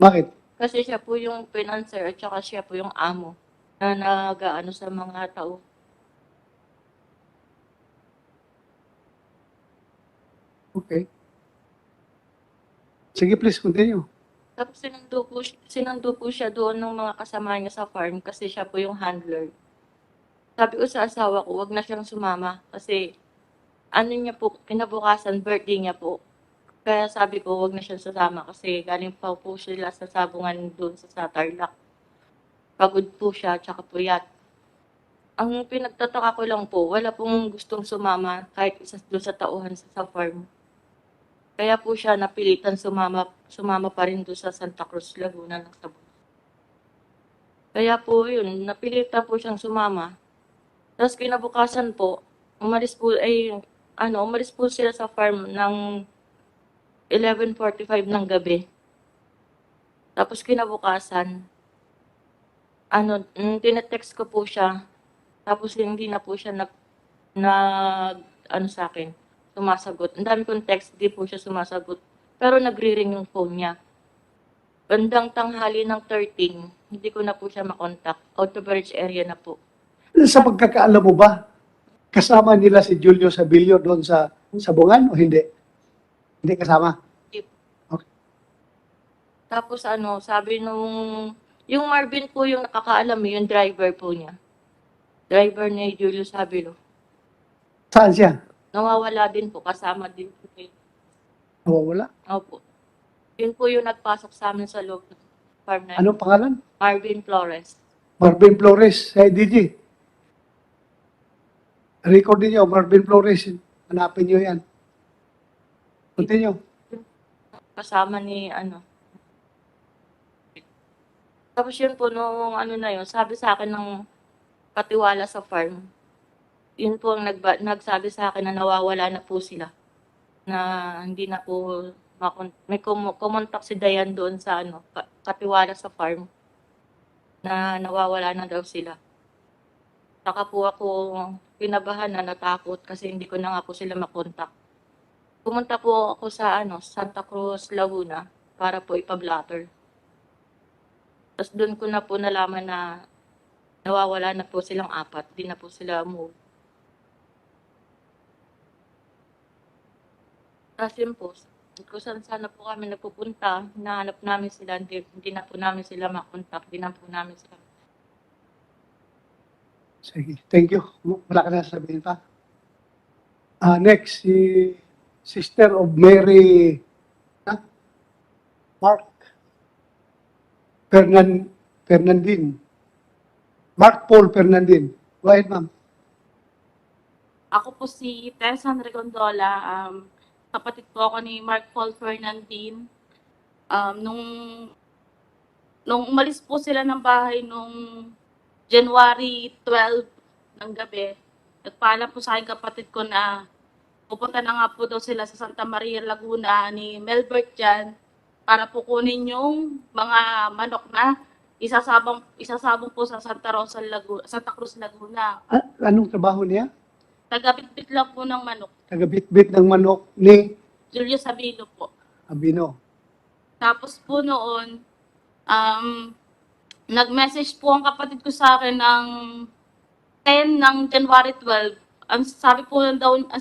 Bakit? Kasi siya po yung financer at saka siya po yung amo na nag-aano sa mga tao. Okay. Sige, please, continue. Tapos sinundo po siya doon ng mga kasama niya sa farm kasi siya po yung handler. Sabi ko sa asawa ko, wag na siyang sumama kasi ano niya po, kinabukasan, birthday niya po. Kaya sabi ko, wag na siyang sasama kasi galing pa po sila sa sabungan doon sa Tarlac. Pagod po siya, tsaka puyat. Ang pinagtataka ko lang po, wala pong gustong sumama kahit isa doon sa tauhan sa farm. Kaya po siya napilitan sumama pa rin doon sa Santa Cruz, Laguna ng Sabon. Kaya po yun, napilitan po siyang sumama. Tapos kinabukasan po, umalis po sila sa farm ng 11:45 ng gabi. Tapos kinabukasan, tinetext ko po siya. Tapos hindi na po siya sa akin, sumasagot. Ang dami kong text, hindi po siya sumasagot. Pero nagre-ring yung phone niya. Bandang tanghali ng 13, hindi ko na po siya makontak. Out of reach area na po. Sa pagkakaalam mo ba, kasama nila si Julio Savilio doon sa Sabungan o hindi? Hindi kasama? Okay. Tapos sabi yung Marvin po yung nakakaalam, yung driver po niya. Driver ni Julius Savilo. Saan siya? Nawawala din po, kasama din po. Nawawala? Opo. Yun po yung nagpasok sa amin sa loob ng farm na Anong pangalan? Marvin Flores. Marvin Flores, sa DG. Record niyo, Marvin Flores. Hanapin niyo yan. Continue. Kasama ni Tapos yun po, nung na yun, sabi sa akin ng katiwala sa farm, yun po ang nagsabi sa akin na nawawala na po sila. Na hindi na po, may kumontak si Dayan doon sa katiwala sa farm, na nawawala na daw sila. Saka po ako pinabahan na natakot kasi hindi ko na nga po sila makontak. Pumunta po ako sa Santa Cruz, Laguna para po ipablatter. Tapos doon ko na po nalaman na nawawala na po silang 4, di na po sila move. Tapos yun po, kung saan sana po kami napupunta, hinahanap namin sila, hindi na po namin sila makontak, hindi na po namin sila. Sige, thank you. Wala ka na sabihin pa. Next, si Sister of Mary Mark Fernandin. Mark Paul Fernandin. Go ahead, ma'am. Ako po si Tessan Regondola, kapatid po ako ni Mark Paul Fernandin. Nung umalis po sila ng bahay nung January 12 ng gabi, nagpaalam po sa akin kapatid ko na pupunta na nga po daw sila sa Santa Maria, Laguna ni Melbert dyan. para po kunin yung mga manok na isasabong po sa Santa Rosa, Santa Cruz, Laguna. Anong trabaho niya? Taga-bitbit lang po ng manok. Taga-bitbit ng manok ni Julius Sabino po. Abino. Tapos po noon, nag-message po ang kapatid ko sa akin ng 10 ng January 12. Ang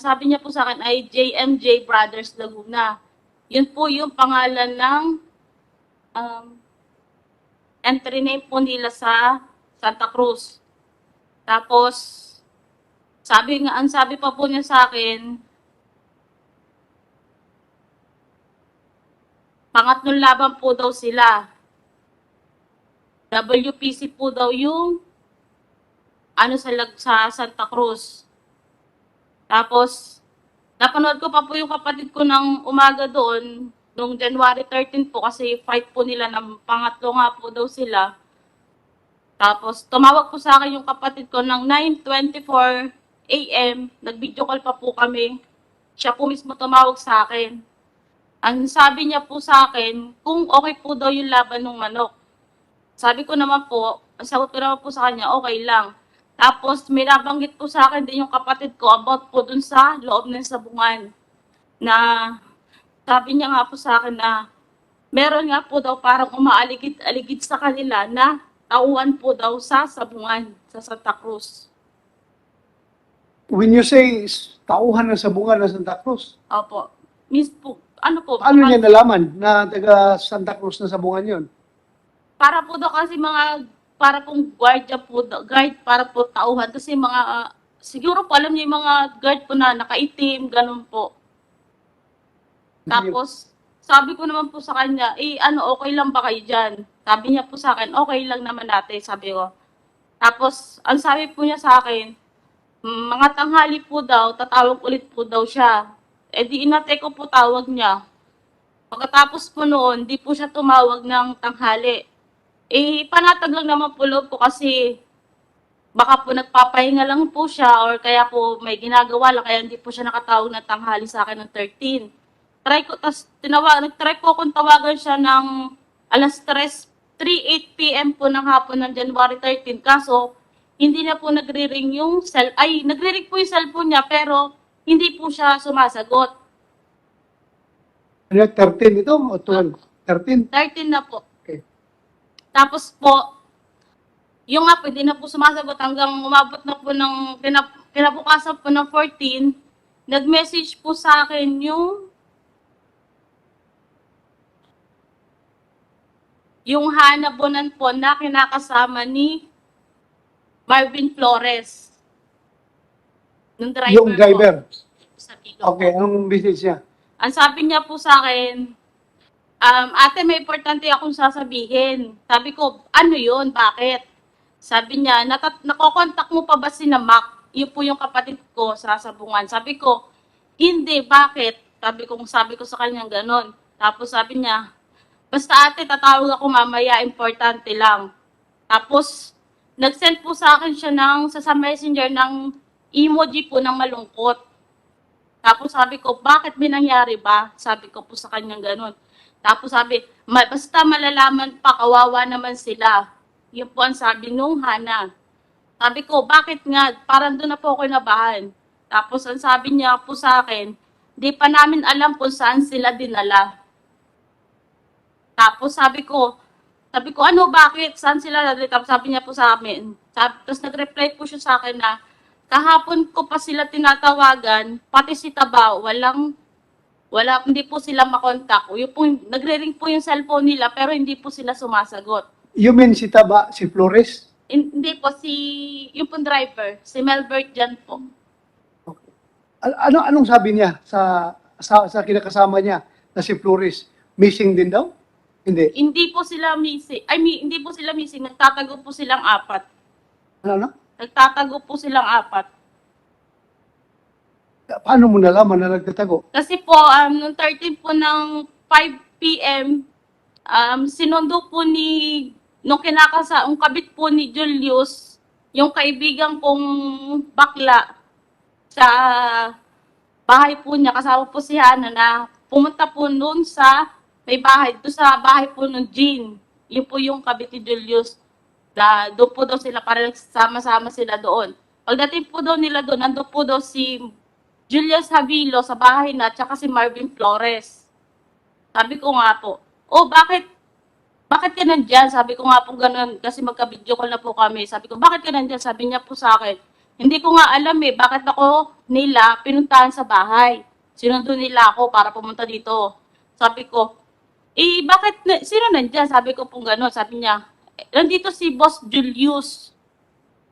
sabi niya po sa akin ay JMJ Brothers Laguna. Yun po yung pangalan ng entry name po nila sa Santa Cruz. Tapos, ang sabi pa po niya sa akin, pangatlong laban po daw sila. WPC po daw yung sa Santa Cruz. Tapos, napanood ko pa po yung kapatid ko ng umaga doon, noong January 13 po, kasi fight po nila ng pangatlo nga po daw sila. Tapos, tumawag po sa akin yung kapatid ko ng 9:24 a.m. Nag-video call pa po kami. Siya po mismo tumawag sa akin. Ang sabi niya po sa akin, kung okay po daw yung laban ng manok. Sabi ko naman po, ang sagot ko naman po sa kanya, okay lang. Tapos, may nabanggit po sa akin din yung kapatid ko about po dun sa loob ng sabungan. Na, sabi niya nga po sa akin na, meron nga po daw parang umaaligid-aligid sa kanila na tauhan po daw sa sabungan, sa Santa Cruz. When you say tauhan ng sabungan ng Santa Cruz, Opo. Miss po, paano niya nalaman na taga Santa Cruz na sabungan yun? Para po daw kasi para pong guard para po tauhan. Kasi siguro po alam niyo yung mga guard po na nakaitim, ganun po. Tapos, sabi ko naman po sa kanya, okay lang ba kayo dyan? Sabi niya po sa akin, okay lang naman natin, sabi ko. Tapos, ang sabi po niya sa akin, mga tanghali po daw, tatawag ulit po daw siya. Di inatay ko po tawag niya. Pagkatapos po noon, di po siya tumawag ng tanghali. Panatag lang naman po loob ko kasi baka po nagpapahinga lang po siya or kaya po may ginagawa lang kaya hindi po siya nakatawag ng tanghali sa akin ng 13. Nag-try po akong tawagan siya ng alas 3:08 p.m. po ng hapon ng January 13. Kaso, hindi na po nagre-ring nagre-ring po yung cellphone niya pero hindi po siya sumasagot. 13 ito o 12? 13? 13 na po. Okay. Tapos po, yung nga po, hindi na po sumasagot hanggang umabot na po ng kinabukasan po ng 14, nag-message po sa akin yung Hana Bonan po na kinakasama ni Marvin Flores. Nung driver Yung driver? po. Sa Bicol. Okay, anong message niya? Ang sabi niya po sa akin, ate, may importante akong sasabihin. Sabi ko, ano yun? Bakit? Sabi niya, nakokontak mo pa ba si na Mac? Yun po yung kapatid ko sa sabungan. Sabi ko, hindi, bakit? Sabi ko sa kanya ganon. Tapos sabi niya, basta ate, tatawag ako mamaya, importante lang. Tapos, nag-send po sa akin siya sa messenger ng emoji po ng malungkot. Tapos sabi ko, bakit may nangyari ba? Sabi ko po sa kanya ganon. Tapos sabi, basta malalaman pa, kawawa naman sila. Yun po ang sabi nung Hana. Sabi ko, bakit nga? Parang doon na po ako nabahan. Tapos ang sabi niya po sa akin, di pa namin alam kung saan sila dinala. Tapos sabi ko, ano, bakit? Saan sila dinala? Tapos sabi niya po sa amin. Tapos nag-reply po siya sa akin na, kahapon ko pa sila tinatawagan, pati si Taba, hindi po sila makontak. Nagre-ring po yung cellphone nila, pero hindi po sila sumasagot. You mean si Taba, si Flores? Hindi po, yung pong driver, si Melbert dyan po. Okay. Anong sabi niya sa kinakasama niya na si Flores? Missing din daw? Hindi. Hindi po sila missing. Nagtatago po silang 4. Ano? Nagtatago po silang 4. Paano mo nalaman na nagtatago? Kasi po, noong 13 po ng 5 p.m., sinundo po nung ang kabit po ni Julius, yung kaibigan kong bakla sa bahay po niya, kasama po si Hana na pumunta po noon sa may bahay, doon sa bahay po ng Jean, yun po yung kabit ni Julius, doon po daw sila, para sama-sama sila doon. Pagdating po daw nila doon, nandun po daw si Julius Havilo sa bahay na, tsaka si Marvin Flores. Sabi ko nga po, oh, bakit ka nandyan? Sabi ko nga po ganun, kasi magka-video call na po kami. Sabi ko, bakit ka nandyan? Sabi niya po sa akin, hindi ko nga alam bakit ako nila pinuntahan sa bahay. Sinundo nila ako para pumunta dito. Sabi ko, sino nandyan? Sabi ko po ganun. Sabi niya, nandito si Boss Julius.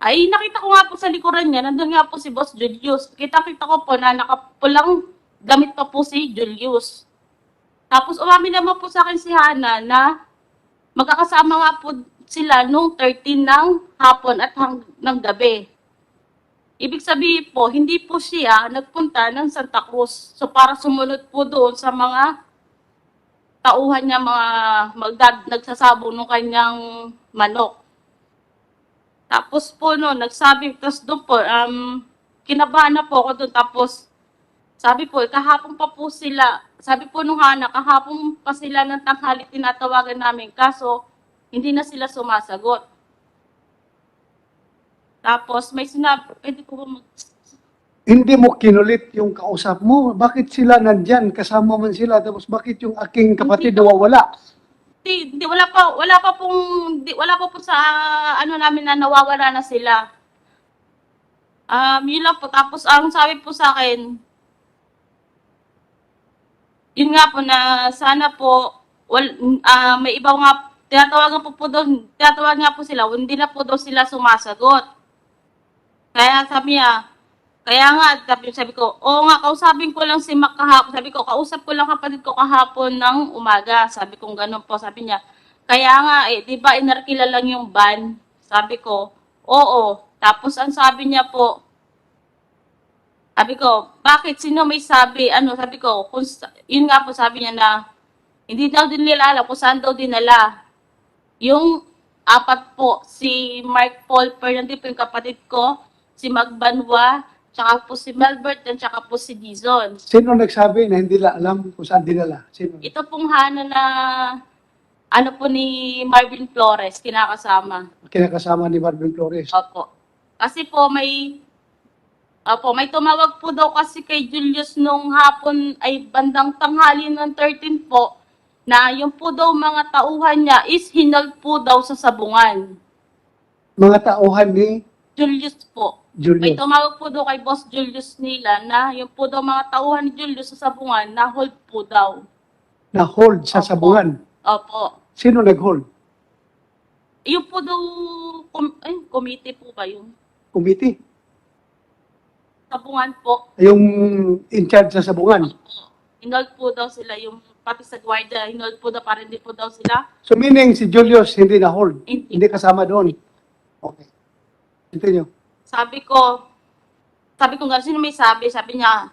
Ay, nakita ko nga po sa likuran niya, nandun nga po si Boss Julius. Kita-kita ko po na nakapulang damit pa po si Julius. Tapos umamin naman po sa akin si Hana na magkakasama nga po sila nung 13 ng hapon at ng gabi. Ibig sabihin po, hindi po siya nagpunta ng Santa Cruz. So para sumunod po doon sa mga tauhan niya, nagsasabong ng kanyang manok. Tapos po no, tapos doon po, kinabahan na po ako doon. Tapos sabi po, kahapon pa po sila, sabi po nung Hana, kahapon pa sila ng tanghali tinatawagan namin. Kaso, hindi na sila sumasagot. Tapos may sinabi, pwede ko ba Hindi mo kinulit yung kausap mo. Bakit sila nandyan? Kasama man sila. Tapos bakit yung aking kapatid nawawala? Hindi, wala pa po sa ano namin na nawawala na sila. Yun lang po. Tapos ang sabi po sa akin, yun nga po na sana po, may iba nga, tinatawagan nga po sila, hindi na po daw sila sumasagot. Kaya sabi niya, sabi ko, oo nga, kausapin ko lang si Mac kahapon. Sabi ko, kausap ko lang kapatid ko kahapon ng umaga. Sabi ko, ganun po. Sabi niya, kaya nga, di ba inarkila lang yung van? Sabi ko, oo. Tapos ang sabi niya po, sabi ko, bakit? Sino may sabi? Sabi ko, yun nga po sabi niya na, hindi daw din nila alam kung saan daw dinala. Yung apat po, si Mark Paul Fernandez po yung kapatid ko, si Magbanwa, tsaka po si Melbert, at tsaka po si Dizon. Sino nagsabi na hindi nila alam kung saan dinala? Sino? Ito pong Hana na, po ni Marvin Flores, kinakasama. Kinakasama ni Marvin Flores. Opo. Kasi po may tumawag po daw kasi kay Julius nung hapon ay bandang tanghali ng 13 po na yung po daw mga tauhan niya is hinal po daw sa sabungan. Mga tauhan ni Julius po. Julius. May tumawag po daw kay Boss Julius nila na yung po daw mga tauhan ni Julius sa sabungan na hold po daw. Na-hold sa sabungan. Opo. Sino nag-hold? Yung po daw, committee po ba yun? Committee? Sabungan po. Yung in charge sa sabungan. Hinold po daw sila, yung pati sa gwardiya, hinold po daw, parang hindi po daw sila. So meaning si Julius hindi na-hold? Hindi. Hindi kasama doon? Okay. Continue. Sabi ko nga, sino may sabi? Sabi niya,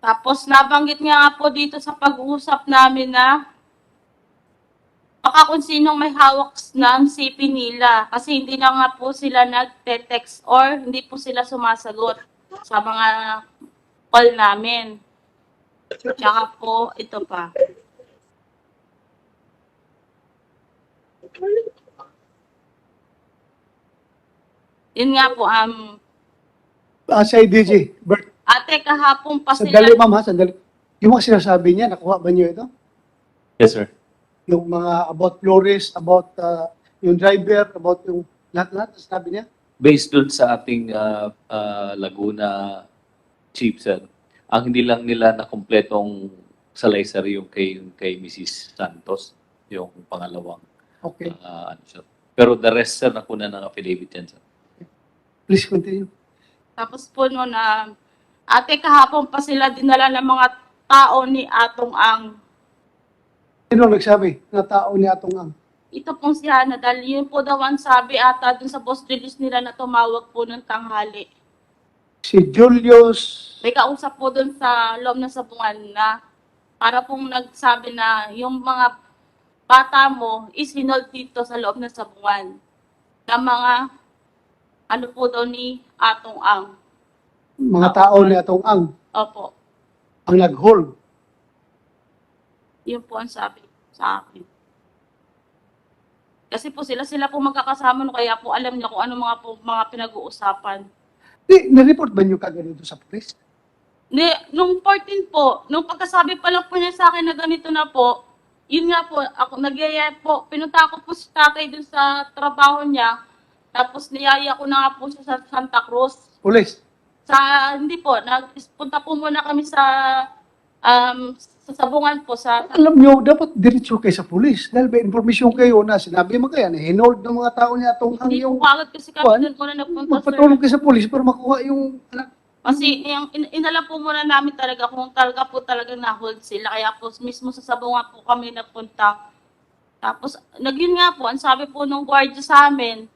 tapos nabanggit nga po dito sa pag-uusap namin na baka kung sinong may hawak ng CP nila kasi hindi na nga po sila nagte-text or hindi po sila sumasagot sa mga call namin. Tsaka po, ito pa. Yun nga po, Sa IDG, Bert, ate, kahapon pa sila. sandali ma'am ha, sandali. Yung mga sinasabi niya, nakuha ba niyo ito? Yes, sir. Yung mga about Flores, about yung driver, about yung lahat-lahat, sabi niya? Based dun sa ating Laguna chief, sir, ang hindi lang nila na kumpletong salaysari yung kay Mrs. Santos, yung pangalawang. Okay. Sir. Pero the rest, sir, nakuna ng affidavit yan, sir. Please continue. Tapos po no na, ate, kahapon pa sila dinala ng mga tao ni Atong Ang. Sino nagsabi na tao ni Atong Ang? Ito pong si Hana, dahil yun po daw ang sabi ata dun sa Boss Julius nila na tumawag po ng tanghali. Si Julius, May kausap po dun sa loob ng sabungan na para pong nagsabi na yung mga bata mo is hinold dito sa loob ng sabungan. Na mga po daw ni Atong Ang. mga tao ni Atong Ang, Opo. ang nag-hold. Yun po ang sabi sa akin. Kasi po sila po magkakasama no, kaya po alam niya kung ano mga pinag-uusapan. Na-report ba niyo kagad dito sa police? Nung 14 po, nung pagkasabi pa lang po niya sa akin na ganito na po, yun nga po, ako nagyaya po, pinunta ko po si tatay dun sa trabaho niya, tapos niyaya ko na nga po siya sa Santa Cruz. Police? Hindi po, nagpunta po muna kami sa Sabungan po, Alam niyo, dapat diretso kayo sa police. Dahil may informasyon kayo na sinabi mo kaya na hinold ng mga tao niya itong hindi yung po kagad kasi kami dun muna nagpunta, sir. magpatulong kayo sa police para makuha yung anak. Kasi yung inalam po muna namin talaga kung talaga po talaga na-hold sila. Kaya po mismo sa Sabungan po kami nagpunta. Tapos, nagyun nga po, ang sabi po nung guardia sa amin,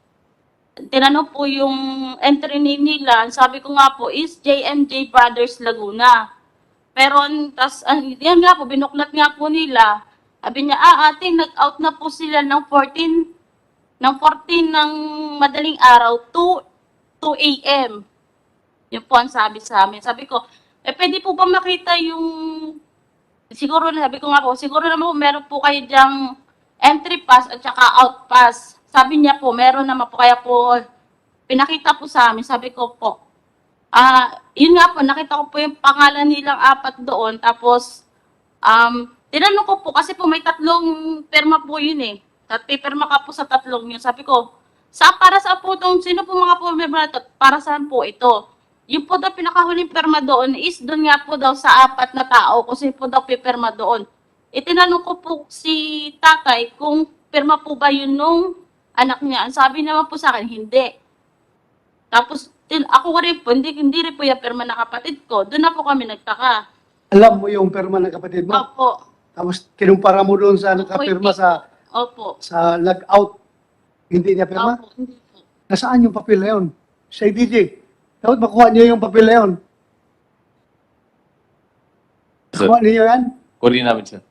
tinanong po yung entry name nila, ang sabi ko nga po is JMJ Brothers Laguna. Pero, yan nga po, binuklat nga po nila. Sabi niya, ate, nag-out na po sila ng 14 ng madaling araw, 2 a.m. Yun po ang sabi sa amin. Sabi ko, pwede po ba makita yung, sabi ko nga po, siguro naman po meron po kayo dyang entry pass at saka out pass. Sabi niya po, meron naman po, kaya po, pinakita po sa amin. Sabi ko po, yun nga po, nakita ko po yung pangalan nilang 4 doon. Tapos, tinanong ko po, kasi po may 3 perma po yun eh. Pipirma ka po sa 3 yun. Sabi ko, para sa po itong, sino po mga po member na ito? Para saan po ito? Yung po daw pinakahuling perma doon is doon nga po daw sa 4 na tao kasi po daw pipirma doon. Itinanong ko po si tatay kung pirma po ba yun nung anak niya. Ang sabi naman po sa akin, hindi. Tapos, ako rin po, hindi rin po yung perma na kapatid ko. Doon na po kami nagtaka. Alam mo yung perma ng kapatid mo? Opo. Tapos kinumpara mo doon sa nakapirma Opo. sa log-out. Hindi niya pirma? Opo, hindi po. Nasaan yung papel na yun? Sa DJ. Dapat makuha niyo yung papel na yun. Sir, Makuha niyo yan? kunin namin, sir.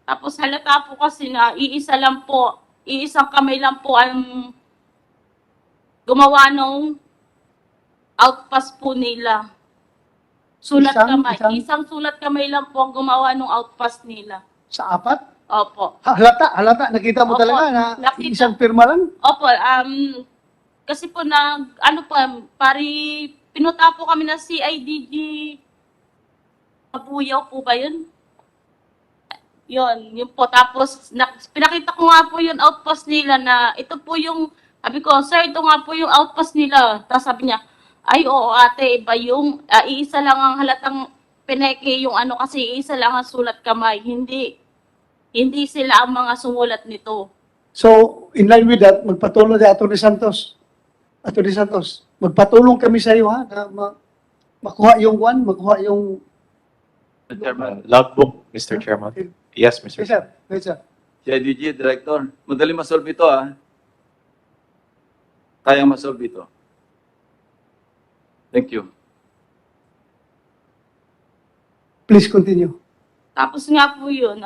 Tapos halata po kasi na iisang kamay lang po ang gumawa nung outpass po nila. Sulat kamay. Isang sulat kamay lang po ang gumawa nung outpass nila. Sa 4? Opo. Halata. Nakita mo Opo, talaga na nakita. isang pirma lang? Opo, kasi po pinuta po kami ng CIDG. Mabuyaw po ba yun? Yun po. Tapos, pinakita ko nga po yung outpost nila na ito po yung, sabi ko, sir, ito nga po yung outpost nila. Tapos sabi niya, ay, oo ate, iba yung, iisa lang ang halatang pineke yung kasi iisa lang ang sulat kamay. Hindi sila ang mga sumulat nito. So, in line with that, magpatulong si Atty. Santos. Atty. Santos, magpatulong kami sa iyo ha, na makuha yung Chairman, logbook, Mr. Chairman. Yes, Mr. Yes, sir. Yes, sir. CIDG, Director, madali masolve ito Kayang masolve ito. Thank you. Please continue. Tapos nga po yun,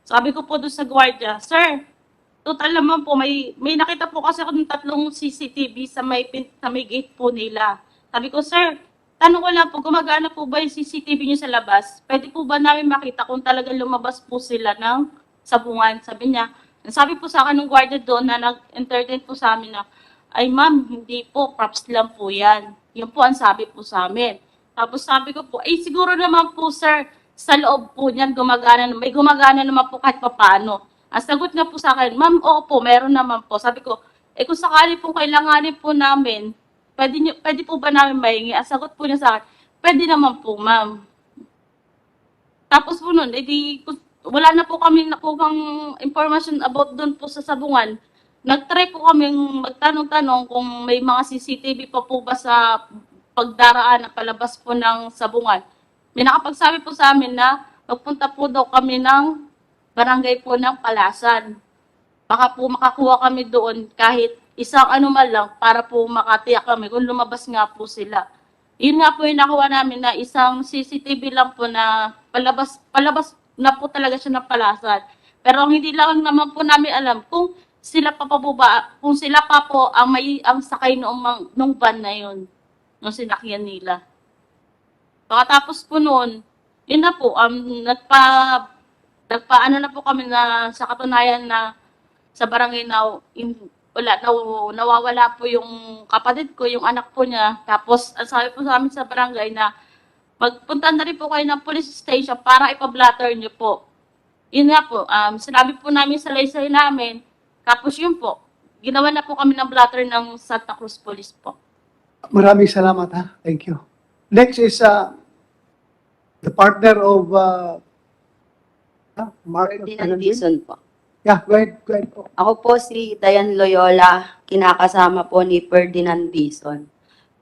sabi ko po doon sa gwardiya, sir, total naman po, may nakita po kasi ako ng 3 CCTV sa may gate po nila. Sabi ko, sir, tanong ko lang po, gumagana po ba yung CCTV niyo sa labas? Pwede po ba namin makita kung talagang lumabas po sila ng Sabungan? Sabi niya, sabi po sa akin ng gwardiya doon na nag-entertain po sa amin na, ay ma'am, hindi po, props lang po yan. Yun po ang sabi po sa amin. Tapos sabi ko po, siguro naman po sir, sa loob po niyan may gumagana naman po kahit papaano. Ang sagot nga po sa akin, ma'am, oo po, meron naman po. Sabi ko, kung sakali po kailanganin po namin, pwede po ba namin mahingi? Ang sagot po niya sa akin, pwede naman po, ma'am. Tapos po nun, wala na po kami nakuhang information about doon po sa Sabungan. Nag-try po kami magtanong-tanong kung may mga CCTV pa po ba sa pagdaraan na palabas po ng Sabungan. May nakapagsabi po sa amin na magpunta po daw kami ng barangay po ng Palasan. Baka po makakuha kami doon kahit isang man lang para po makatiyak kami kung lumabas nga po sila. Yun nga po yung nakuha namin na isang CCTV lang po na palabas na po talaga siya ng Palasan. Pero hindi lang naman po namin alam kung sila pa po ang sakay nung van na yun, nung sinakyan nila. Pagkatapos po noon, yun na po, Nagpaano na po kami na sa katunayan na sa barangay na nawawala po yung kapatid ko, yung anak po niya. Tapos, ang sabi po sa amin sa barangay na magpunta na rin po kayo ng police station para ipablatter niyo po. Yun nga po, sinabi po namin sa laysay namin, tapos yun po, ginawa na po kami ng blatter ng Santa Cruz Police po. Maraming salamat ha. Thank you. Next is the partner of Mark Ferdinand Dizon po. Yeah, go ahead. Go ahead po. Ako po si Dayan Loyola, kinakasama po ni Ferdinand Dizon.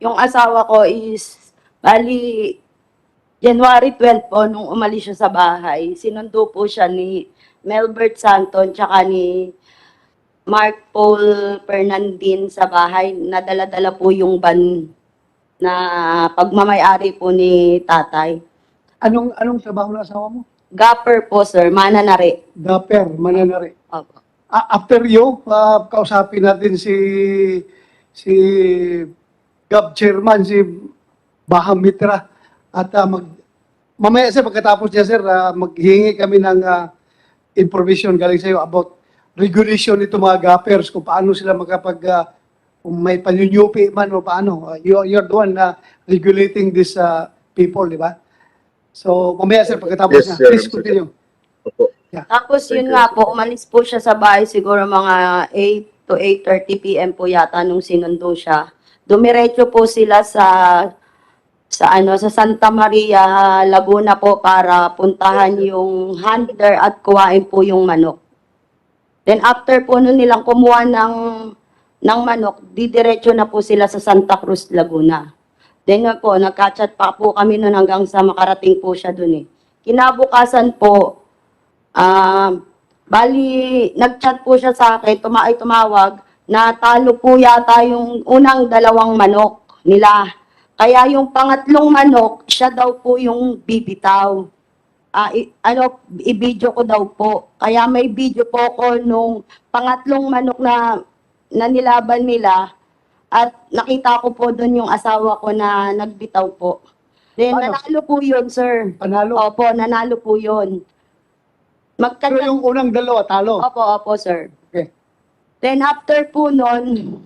Yung asawa ko is, bali, January 12 po, nung umalis siya sa bahay, sinundo po siya ni Melbert Santon tsaka ni Mark Paul Fernandin sa bahay. Nadala-dala po yung van na pagmamayari po ni tatay. Anong trabaho ng asawa mo? Gapper po, sir. Mananari. Dapper, mananari. Opo. After you, kausapin natin si Gov Chairman, si Baham Mitra. At mamaya sir, pagkatapos niya sir, maghingi kami ng information galing sa iyo about regulation nito mga gappers, kung paano sila kung may panyunyupi man o paano. You're the one regulating these people, di ba? So, mamaya sir, pagkatapos Yes, niya. sir. Please continue. Tapos yun nga po, umalis po siya sa bahay siguro mga 8 to 8:30 p.m. po yata nung sinundo siya. Dumiretso po sila sa Santa Maria, Laguna po para puntahan yung handler at kuhain po yung manok. Then after po nun nilang kumuha ng manok, didiretso na po sila sa Santa Cruz, Laguna. Then nga po, nagka-chat pa po kami nun hanggang sa makarating po siya dun eh. Kinabukasan po, bali, nag-chat po siya sa akin, tumawag, na talo po yata yung unang 2 manok nila. Kaya yung pangatlong manok, siya daw po yung bibitaw. I-video ko daw po. Kaya may video po ko nung pangatlong manok na nilaban nila. At nakita ko po doon yung asawa ko na nagbitaw po. Then Paano? nanalo po yun, sir. Panalo. Opo, nanalo po yun. Pero yung unang 2, talo. Opo, sir. Okay. Then after po nun,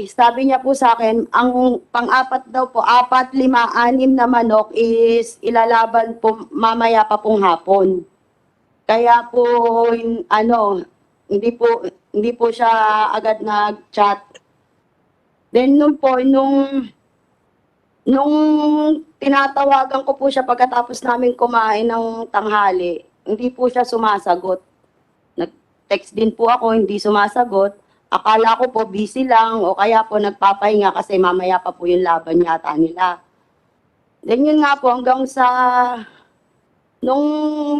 sabi niya po sa akin, ang pang-apat daw po, 4, 5, 6 na manok is ilalaban po mamaya pa pong hapon. Kaya po, hindi po siya agad nag-chat. Then nung tinatawagan ko po siya pagkatapos namin kumain ng tanghali, hindi po siya sumasagot. Nag-text din po ako, hindi sumasagot. Akala ko po busy lang o kaya po nagpapahinga kasi mamaya pa po yung laban yata nila. Then yun nga po hanggang sa nung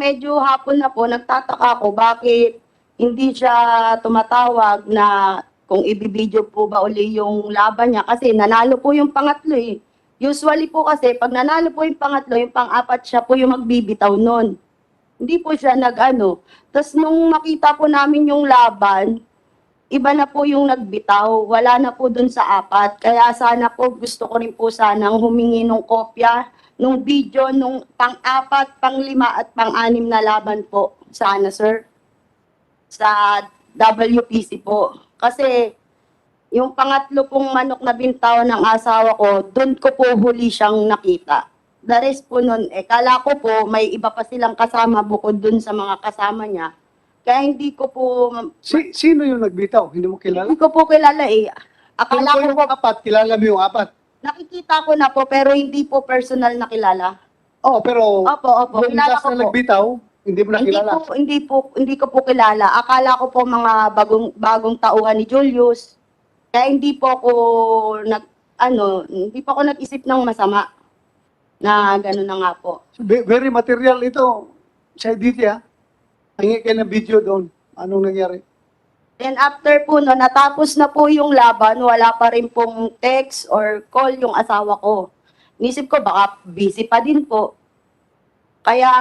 medyo hapon na po, nagtataka ako bakit hindi siya tumatawag na kung ibibideo po ba uli yung laban niya kasi nanalo po yung pangatlo eh. Usually po kasi pag nanalo po yung pangatlo, yung pang-4 siya po yung magbibitaw nun. Hindi po siya nag-ano. Tapos nung makita po namin yung laban, iba na po yung nagbitaw. Wala na po dun sa 4. Kaya sana po gusto ko rin po sanang humingi ng kopya nung video nung pang-4, pang-5 at pang-6 na laban po. Sana sir. Sa WPC po. Kasi yung pangatlo pong manok na bintaw ng asawa ko, doon ko po huli siyang nakita. The rest po nun, kala ko po may iba pa silang kasama bukod doon sa mga kasama niya. Kaya hindi ko po... Sino yung nagbitaw? Hindi mo kilala? Hindi ko po kilala eh. Akala ko yung po, 4, kilala mo yung 4. nakikita ko na po pero hindi po personal na kilala. Oh, pero Opo, yung kilala last ko na po. nagbitaw, hindi mo nakilala. Hindi ko po kilala. Akala ko po mga bagong tauhan ni Julius. Kaya hindi po ako hindi po ako nag-isip ng masama na gano'n na nga po. So, very material ito. Sa Edithia, hingi kayo ng video doon. Anong nangyari? Then after po no, natapos na po yung laban, wala pa rin pong text or call yung asawa ko. Nisip ko baka busy pa din po. Kaya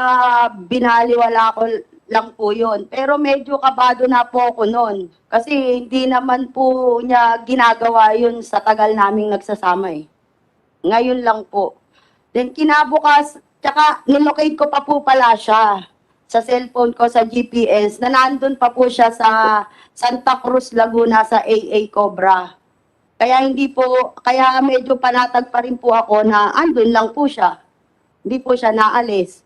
binaliwala ko lang po yun. Pero medyo kabado na po ako noon. Kasi hindi naman po niya ginagawa yun sa tagal naming nagsasama eh. Ngayon lang po. Then kinabukas, tsaka nilocate ko pa po pala siya. sa cellphone ko sa GPS na nandun pa po siya sa Santa Cruz, Laguna sa AA Cobra. Kaya kaya medyo panatag pa rin po ako na andun lang po siya. Hindi po siya naalis.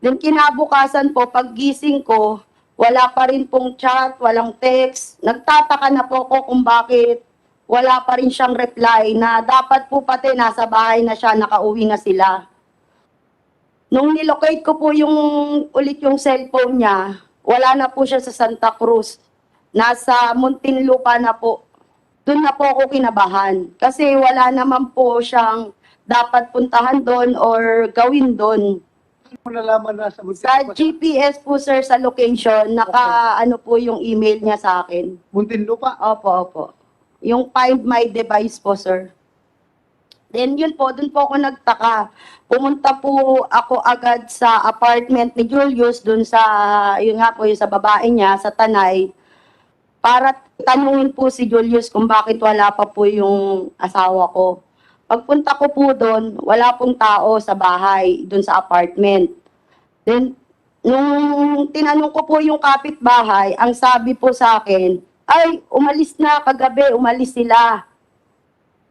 Then kinabukasan po, paggising ko, wala pa rin pong chat, walang text. Nagtataka na po ako kung bakit wala pa rin siyang reply na dapat po pati nasa bahay na siya, nakauwi na sila. Nung nilocate ko po ulit yung cellphone niya, wala na po siya sa Santa Cruz. Nasa Muntinlupa na po. Doon na po ako kinabahan. Kasi wala naman po siyang dapat puntahan doon or gawin doon. Mo nalaman na sa Sa GPS po sir, sa location, ano po yung email niya sa akin. Muntinlupa? Opo. Yung Find My Device po sir. Then yun po, doon po ako nagtaka. Pumunta po ako agad sa apartment ni Julius, doon sa, yun nga po, yung sa babae niya, sa Tanay, para tanungin po si Julius kung bakit wala pa po yung asawa ko. Pagpunta ko po doon, wala pong tao sa bahay, doon sa apartment. Then, nung tinanong ko po yung kapitbahay, ang sabi po sa akin, ay, umalis na kagabi, umalis sila.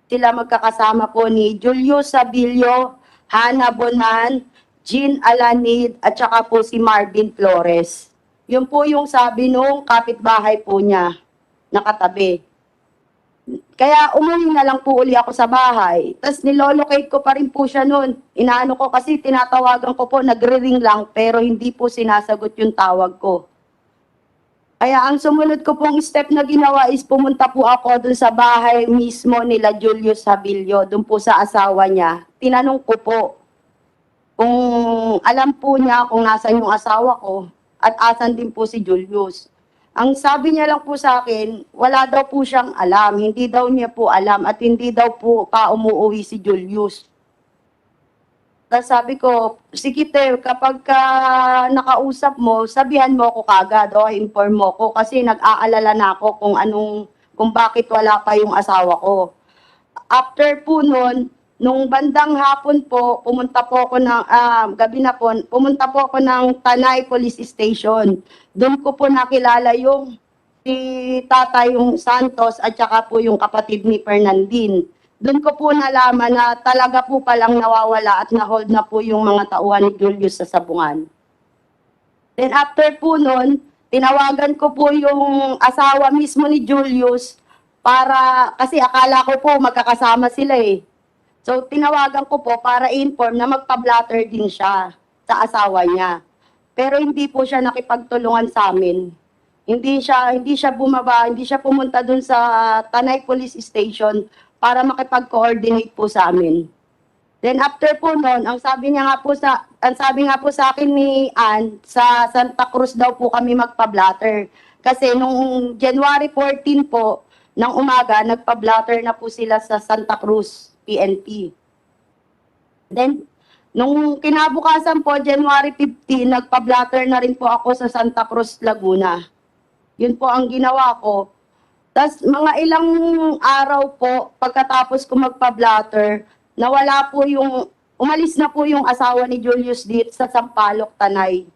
Sila magkakasama po ni Julius Sabilio, Hannah Bonan, Jean Alanid, at saka po si Marvin Flores. Yun po yung sabi nung kapitbahay po niya, nakatabi. Kaya umuwi na lang po uli ako sa bahay. Tapos nilolocate ko pa rin po siya noon. Inaano ko kasi tinatawagan ko po, nagre-ring lang, pero hindi po sinasagot yung tawag ko. Kaya ang sumunod ko pong step na ginawa is pumunta po ako dun sa bahay mismo nila Julius Sabilio, dun po sa asawa niya. Tinanong ko po kung alam po niya kung nasan yung asawa ko at asan din po si Julius. Ang sabi niya lang po sa akin, wala daw po siyang alam, hindi daw niya po alam at hindi daw po pa umuwi si Julius. Tapos sabi ko, sige te, kapag nakausap mo, sabihan mo ako kagad o inform mo ko kasi nag-aalala na ako kung bakit wala pa yung asawa ko. After po nun, nung bandang hapon po, pumunta po ako ng, gabi na po, pumunta po ako ng Tanay Police Station. Doon ko po nakilala yung si Tatay yung Santos at saka po yung kapatid ni Fernandine. Doon ko po nalaman na talaga po palang nawawala at na-hold na po yung mga tauhan ni Julius sa sabungan. Then after po nun, tinawagan ko po yung asawa mismo ni Julius kasi akala ko po magkakasama sila eh. So tinawagan ko po para inform na magpa-blatter din siya sa asawa niya. Pero hindi po siya nakipagtulungan sa amin. Hindi siya bumaba, hindi siya pumunta dun sa Tanay Police Station para makipag-coordinate po sa amin. Then after po noon, ang sabi nga po sa akin ni Ann, sa Santa Cruz daw po kami magpa-blatter. Kasi nung January 14 po ng umaga, nagpa-blatter na po sila sa Santa Cruz PNP. Then nung kinabukasan po, January 15, nagpa-blatter na rin po ako sa Santa Cruz, Laguna. Yun po ang ginawa ko. Tapos mga ilang araw po, pagkatapos ko magpa-blatter, umalis na po yung asawa ni Julius dito sa Sampaloc, Tanay.